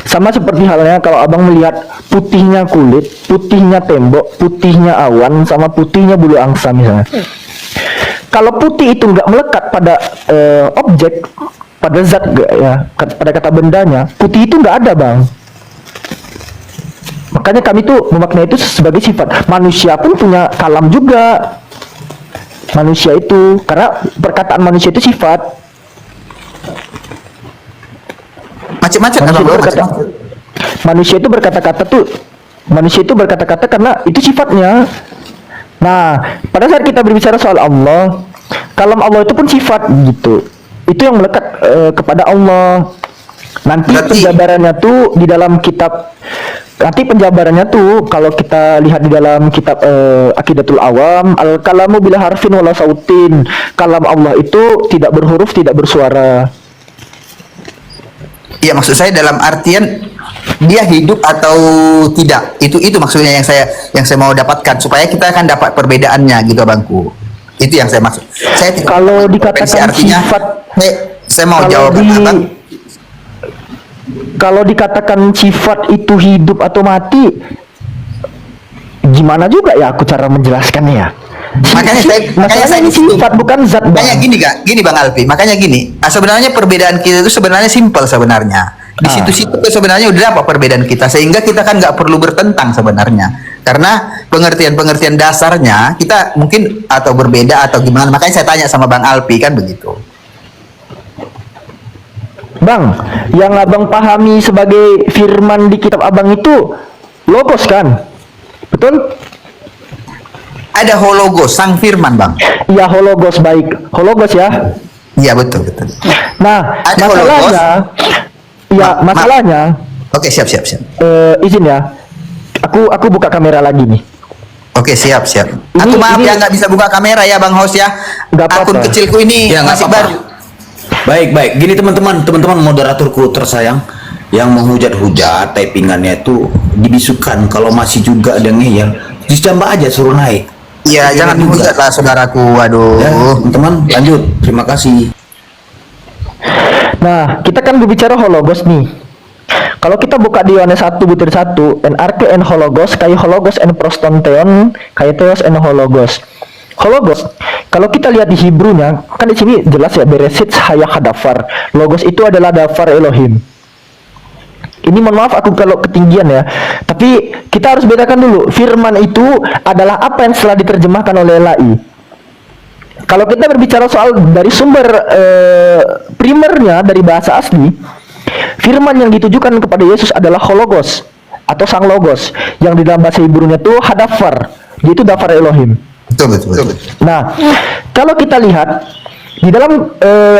Speaker 6: Sama seperti halnya kalau Abang melihat putihnya kulit, putihnya tembok, putihnya awan, sama putihnya bulu angsa misalnya. Kalau putih itu nggak melekat pada objek, pada zat ya, pada kata bendanya, putih itu nggak ada Bang. Makanya kami tuh memaknai itu sebagai sifat. Manusia pun punya kalam juga. Manusia itu, karena perkataan manusia itu sifat.
Speaker 9: Macam-macam kan, Bang? Macam-macam.
Speaker 6: Manusia itu berkata-kata karena itu sifatnya. Nah, pada saat kita berbicara soal Allah, kalam Allah itu pun sifat gitu. Itu yang melekat kepada Allah. Nanti penjabarannya tuh di dalam kitab. Nanti penjabarannya tuh kalau kita lihat di dalam kitab Aqidatul Awam, al-kalamu bila harfin wala sautin. Kalam Allah itu tidak berhuruf, tidak bersuara.
Speaker 9: Iya, maksud saya dalam artian dia hidup atau tidak. Itu maksudnya yang saya mau dapatkan supaya kita akan dapat perbedaannya gitu Abangku. Itu yang saya maksud. Saya tidak
Speaker 6: Kalau dikatakan
Speaker 9: artinya
Speaker 6: sifat,
Speaker 9: saya mau jawab Abang.
Speaker 6: Kalau dikatakan sifat itu hidup atau mati, gimana juga ya aku cara menjelaskannya ya? Makanya saya ini sifat bukan zat Bang.
Speaker 9: Makanya gini Bang Alfi, makanya gini. Sebenarnya perbedaan kita itu sebenarnya simpel sebenarnya. Di situ-situ sebenarnya udah apa perbedaan kita, sehingga kita kan nggak perlu bertentang sebenarnya. Karena pengertian-pengertian dasarnya kita mungkin atau berbeda atau gimana. Makanya saya tanya sama Bang Alfi kan begitu.
Speaker 6: Bang, yang Abang pahami sebagai firman di kitab Abang itu logos kan? Betul?
Speaker 9: Ada hologos, sang firman Bang.
Speaker 6: Iya, hologos, baik. Hologos ya?
Speaker 9: Iya, betul.
Speaker 6: Nah,
Speaker 9: Ada
Speaker 6: masalahnya, masalahnya.
Speaker 9: Oke, siap.
Speaker 6: Izin ya. Aku buka kamera lagi nih.
Speaker 9: Oke, siap. Aku maaf ya nggak bisa buka kamera ya Bang Host ya. Akun kecilku ini
Speaker 4: Ya, nggak
Speaker 9: masih
Speaker 4: apa-apa.
Speaker 9: baru.
Speaker 4: Baik. Gini teman-teman moderatorku tersayang, yang menghujat-hujat typingannya itu dibisukan. Kalau masih juga ada ngeyel, ditambah aja suruh naik.
Speaker 9: Iya, jangan dihujat lah saudaraku. Waduh.
Speaker 4: Ya, teman-teman lanjut. Terima kasih.
Speaker 6: Nah, kita kan berbicara hologos nih. Kalau kita buka di Yohanes 1:1, en arche en hologos, kai hologos en prostonteon, kai theos en hologos. Hologos, kalau kita lihat di Hebrew-nya, kan di sini jelas ya, Bereshit haya hadafar. Logos itu adalah dafar Elohim. Ini mohon maaf aku kalau ketinggian ya, tapi kita harus bedakan dulu. Firman itu adalah apa yang setelah diterjemahkan oleh LAI. Kalau kita berbicara soal dari sumber primernya dari bahasa asli, firman yang ditujukan kepada Yesus adalah hologos atau sang logos, yang di dalam bahasa Hebrew-nya itu hadafar, yaitu dafar Elohim.
Speaker 9: Betul.
Speaker 6: Nah, kalau kita lihat di dalam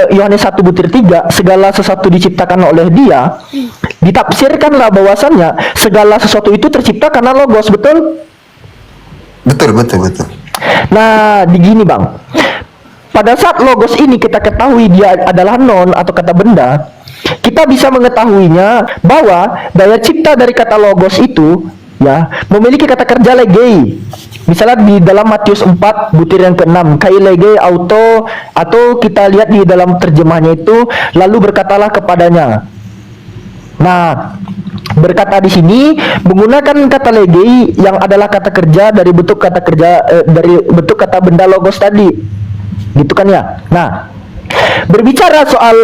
Speaker 6: Yohanes 1:3, segala sesuatu diciptakan oleh Dia, ditafsirkanlah bahwasannya segala sesuatu itu tercipta karena logos, betul?
Speaker 9: Betul.
Speaker 6: Nah, begini Bang. Pada saat logos ini kita ketahui dia adalah non atau kata benda, kita bisa mengetahuinya bahwa daya cipta dari kata logos itu ya memiliki kata kerja legei. Misalnya di dalam Matius 4 butir yang ke-6, kai legei auto, atau kita lihat di dalam terjemahnya itu, lalu berkatalah kepadanya. Nah, berkata di sini menggunakan kata legei yang adalah kata kerja dari bentuk kata kerja dari bentuk kata benda logos tadi. Gitu kan ya? Nah, berbicara soal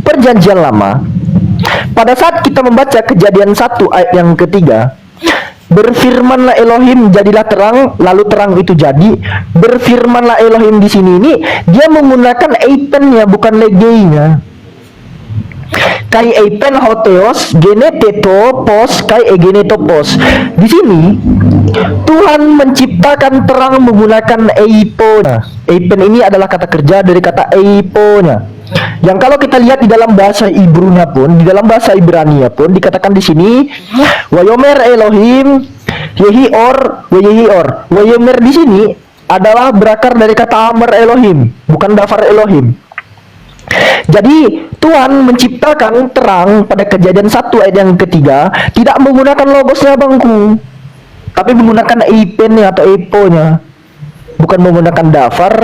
Speaker 6: perjanjian lama, pada saat kita membaca Kejadian 1 ayat yang ketiga, berfirmanlah Elohim jadilah terang, lalu terang itu jadi. Berfirmanlah Elohim di sini ini dia menggunakan eipennya bukan legeinya. Kai eipen hoteos geneteto pos kai egenetopos. Di sini Tuhan menciptakan terang menggunakan eiponya. Eipen ini adalah kata kerja dari kata eiponya. Yang kalau kita lihat di dalam bahasa Ibrunya pun, di dalam bahasa Ibrania pun dikatakan di sini Wayomer Elohim Yehi Or Yehi Or. Wayomer di sini adalah berakar dari kata Amer Elohim, bukan Dafar Elohim. Jadi Tuhan menciptakan terang pada Kejadian 1 ayat yang ketiga tidak menggunakan logosnya bangku, tapi menggunakan eipennya atau eponya, bukan menggunakan dafar,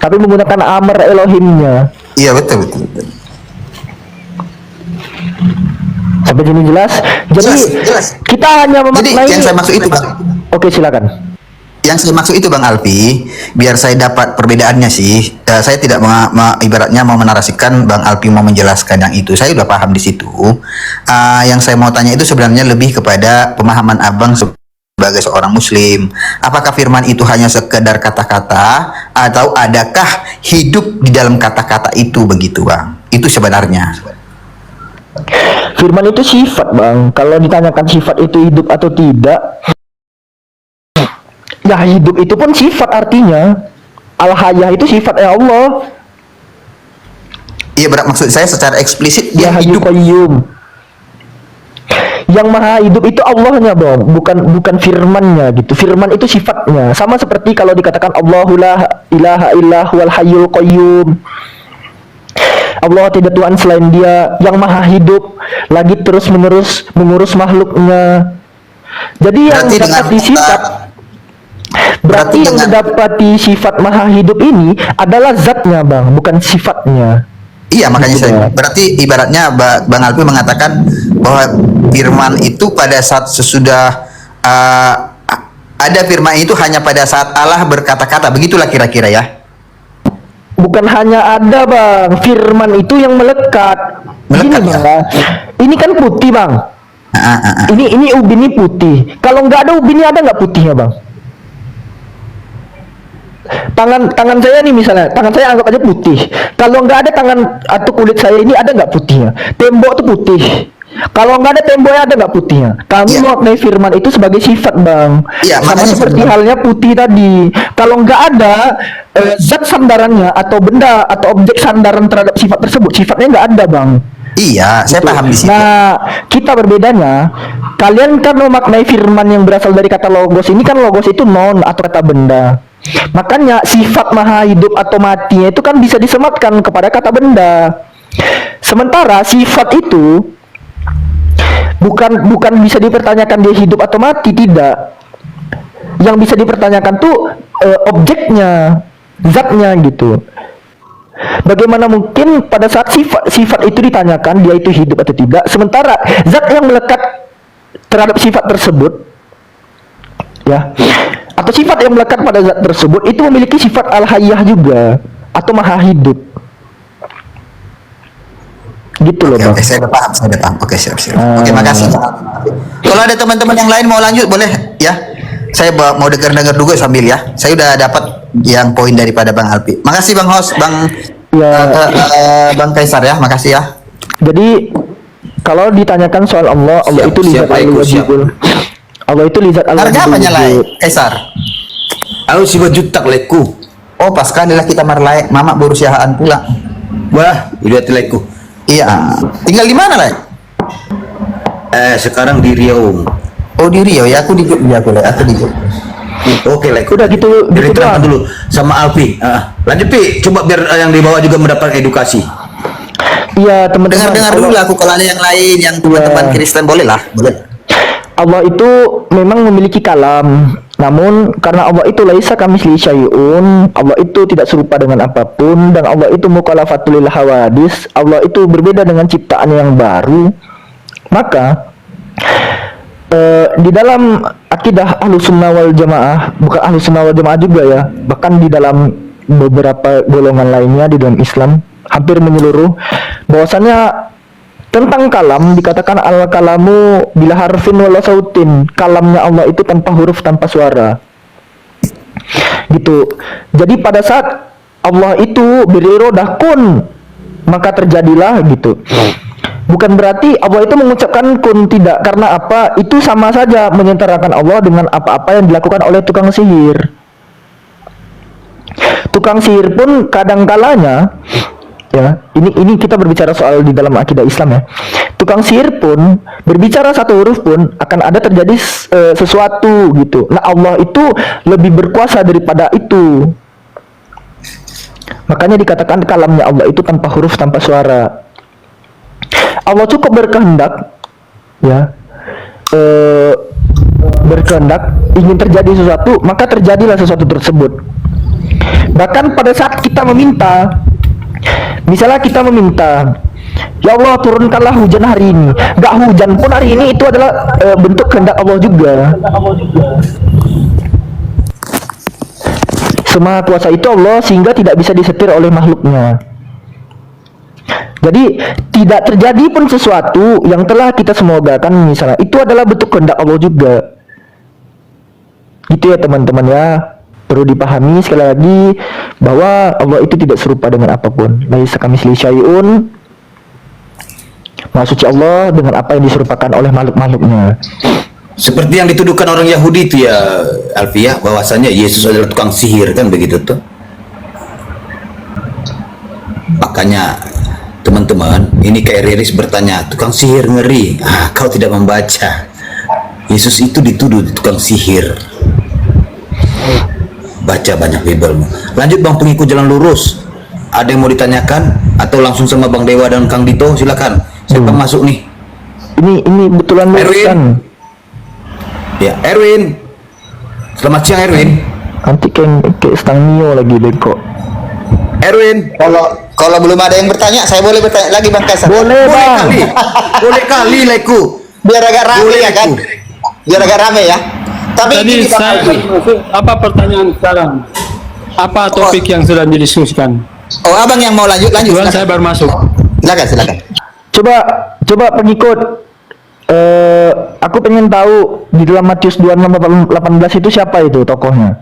Speaker 6: tapi menggunakan Amer Elohimnya.
Speaker 9: Iya betul betul.
Speaker 6: Sampai sini jelas. Jadi
Speaker 9: Jelas.
Speaker 6: kita hanya
Speaker 9: Jadi
Speaker 6: memaknai.
Speaker 9: yang saya maksud itu Bang.
Speaker 6: Oke, silakan.
Speaker 9: Yang saya maksud itu Bang Alfi, biar saya dapat perbedaannya sih, saya tidak ibaratnya mau menarasikan Bang Alfi mau menjelaskan yang itu, saya udah paham di situ. Yang saya mau tanya itu sebenarnya lebih kepada pemahaman Abang sebagai seorang Muslim. Apakah firman itu hanya sekedar kata-kata atau adakah hidup di dalam kata-kata itu begitu Bang? Itu sebenarnya.
Speaker 6: Firman itu sifat Bang. Kalau ditanyakan sifat itu hidup atau tidak, ya hidup itu pun sifat artinya. Al-Hayah itu sifatnya Allah.
Speaker 9: Iya maksud saya secara eksplisit dia
Speaker 6: Ya Hayyu
Speaker 9: hidup.
Speaker 6: Qayyum. Yang maha hidup itu Allahnya Bang, bukan firmannya gitu. Firman itu sifatnya. Sama seperti kalau dikatakan Allahu la ilaha illa huwal hayyul qayyum. Allah tidak Tuhan selain Dia yang maha hidup, lagi terus menerus mengurus makhluknya. Jadi yang
Speaker 9: Berarti
Speaker 6: mendapati
Speaker 9: dengan
Speaker 6: sifat, berarti yang
Speaker 9: dengan-
Speaker 6: mendapati sifat maha hidup ini adalah zatnya Bang, bukan sifatnya.
Speaker 9: Iya makanya
Speaker 6: Gitu,
Speaker 9: saya
Speaker 6: Bang.
Speaker 9: berarti ibaratnya Bang Alfi mengatakan bahwa firman itu pada saat sesudah ada firman itu hanya pada saat Allah berkata-kata, begitulah kira-kira ya.
Speaker 6: Bukan hanya ada Bang, firman itu yang melekat.
Speaker 9: Melekat,
Speaker 6: Gini,
Speaker 9: ya?
Speaker 6: Bang, ini kan putih Bang. Ini ubin ini putih. Kalau nggak ada ubin ini ada nggak putihnya Bang? Tangan saya nih misalnya, tangan saya anggap aja putih. Kalau nggak ada tangan atau kulit saya ini ada nggak putihnya? Tembok tuh putih. Kalau nggak ada temboknya ada nggak putihnya? Kami
Speaker 9: Iya.
Speaker 6: memaknai firman itu sebagai sifat Bang.
Speaker 9: Iya,
Speaker 6: Sama
Speaker 9: makanya
Speaker 6: seperti
Speaker 9: sebenarnya-
Speaker 6: halnya putih tadi. Kalau nggak ada zat sandarannya atau benda atau objek sandaran terhadap sifat tersebut, sifatnya nggak ada Bang.
Speaker 9: Iya, saya paham di situ.
Speaker 6: Nah, kita berbedanya, kalian kan memaknai firman yang berasal dari kata logos. Ini kan logos itu non atau kata benda. Makanya sifat maha hidup atau matinya itu kan bisa disematkan kepada kata benda. Sementara sifat itu bukan bisa dipertanyakan dia hidup atau mati, tidak. Yang bisa dipertanyakan tuh objeknya, zatnya gitu. Bagaimana mungkin pada saat sifat itu ditanyakan dia itu hidup atau tidak, sementara zat yang melekat terhadap sifat tersebut, ya, atau sifat yang melekat pada zat tersebut itu memiliki sifat al-hayyah juga atau maha hidup. Gitu loh Bang.
Speaker 9: Oke, saya udah paham, Oke, siap. Oke, makasih. Kalau ada teman-teman yang lain mau lanjut boleh ya. Saya mau dengar juga sambil ya. Saya udah dapat yang poin daripada Bang Alfi. Makasih Bang Host, Bang Bang Kaisar ya. Makasih ya.
Speaker 6: Jadi kalau ditanyakan soal Allah, Allah
Speaker 4: Siap,
Speaker 6: itu
Speaker 4: siap,
Speaker 6: lizat al-wajibul. Allah itu lizat
Speaker 9: Harga apa nyalai,
Speaker 6: al-wajibul.
Speaker 9: Kaisar?
Speaker 4: Aku si jutak leku.
Speaker 9: Oh, pas kali lah kita marlai, mama berusiaan pula.
Speaker 4: Wah, lihat leku.
Speaker 9: Iya. Tinggal di mana, Lai?
Speaker 4: Sekarang di Riau.
Speaker 9: Oh, di Riau ya. Aku di Jogja, aku di Jogja.
Speaker 4: Oke, leku.
Speaker 6: Udah gitu
Speaker 4: Ceritakan
Speaker 6: doang.
Speaker 4: dulu sama Alfi. Lanjut Pi, coba biar yang di bawah juga mendapat edukasi.
Speaker 6: Iya, teman-teman.
Speaker 9: Dengar dulu lah aku kalau ada yang lain yang teman-teman Kristen boleh lah. Boleh.
Speaker 6: Allah itu memang memiliki kalam, namun karena Allah itu laisa kamitslihi syai'un, Allah itu tidak serupa dengan apapun, dan Allah itu mukhalafatul lil hawadis, Allah itu berbeda dengan ciptaan yang baru. Maka di dalam akidah Ahlussunnah wal Jamaah, bukan Ahlussunnah wal Jamaah juga ya, bahkan di dalam beberapa golongan lainnya di dalam Islam hampir menyeluruh, bahwasanya tentang kalam dikatakan al-kalamu bila harfin wala sautin, kalamnya Allah itu tanpa huruf, tanpa suara. Gitu. Jadi pada saat Allah itu berirodah kun, maka terjadilah gitu. Bukan berarti Allah itu mengucapkan kun, tidak, karena apa? Itu sama saja menyentarakan Allah dengan apa-apa yang dilakukan oleh tukang sihir. Tukang sihir pun kadang-kalanya ya, ini kita berbicara soal di dalam akidah Islam ya. Tukang sihir pun berbicara satu huruf pun akan ada terjadi sesuatu gitu. Nah, Allah itu lebih berkuasa daripada itu. Makanya dikatakan kalamnya Allah itu tanpa huruf, tanpa suara. Allah cukup berkehendak ya, berkehendak ingin terjadi sesuatu, maka terjadilah sesuatu tersebut. Bahkan pada saat kita meminta, misalnya kita meminta, ya Allah turunkanlah hujan hari ini, gak hujan pun hari ini, itu adalah bentuk kehendak Allah juga. Semaha kuasa itu Allah, sehingga tidak bisa disetir oleh makhluknya. Jadi tidak terjadi pun sesuatu yang telah kita semogakan misalnya, itu adalah bentuk kehendak Allah juga. Gitu ya teman-teman ya. Perlu dipahami sekali lagi bahwa Allah itu tidak serupa dengan apapun. Laisa kamitslihi syai'un. Maha suci Allah dengan apa yang diserupakan oleh makhluk-makhluknya.
Speaker 4: Seperti yang dituduhkan orang Yahudi itu ya, Alfiah, bahwasanya Yesus adalah tukang sihir, kan begitu tuh. Makanya teman-teman, ini kayak Riris bertanya, tukang sihir ngeri. Kau tidak membaca. Yesus itu dituduh tukang sihir. Baca banyak Bible. Lanjut Bang, pengikut jalan lurus. Ada yang mau ditanyakan atau langsung sama Bang Dewa dan Kang Dito? Silakan. Siapa masuk nih?
Speaker 6: Ini betulan
Speaker 4: Erwin. Ya, Erwin. Selamat siang Erwin.
Speaker 6: Nanti kayak stang Mio lagi deh kok.
Speaker 4: Erwin.
Speaker 9: Kalau belum ada yang bertanya, saya boleh bertanya lagi Bang Kaisar?
Speaker 6: Boleh Bang.
Speaker 4: Boleh kali Leku.
Speaker 9: Biar agak rame ya kan? Biar agak rame ya. Tapi
Speaker 10: tadi apa pertanyaan sekarang? Apa topik yang sudah didiskusikan?
Speaker 9: Oh, abang yang mau lanjut.
Speaker 10: Tuhan, saya baru masuk.
Speaker 9: Silakan.
Speaker 6: Coba pengikut. Aku pengen tahu di dalam Matius 26:18 itu siapa itu tokohnya?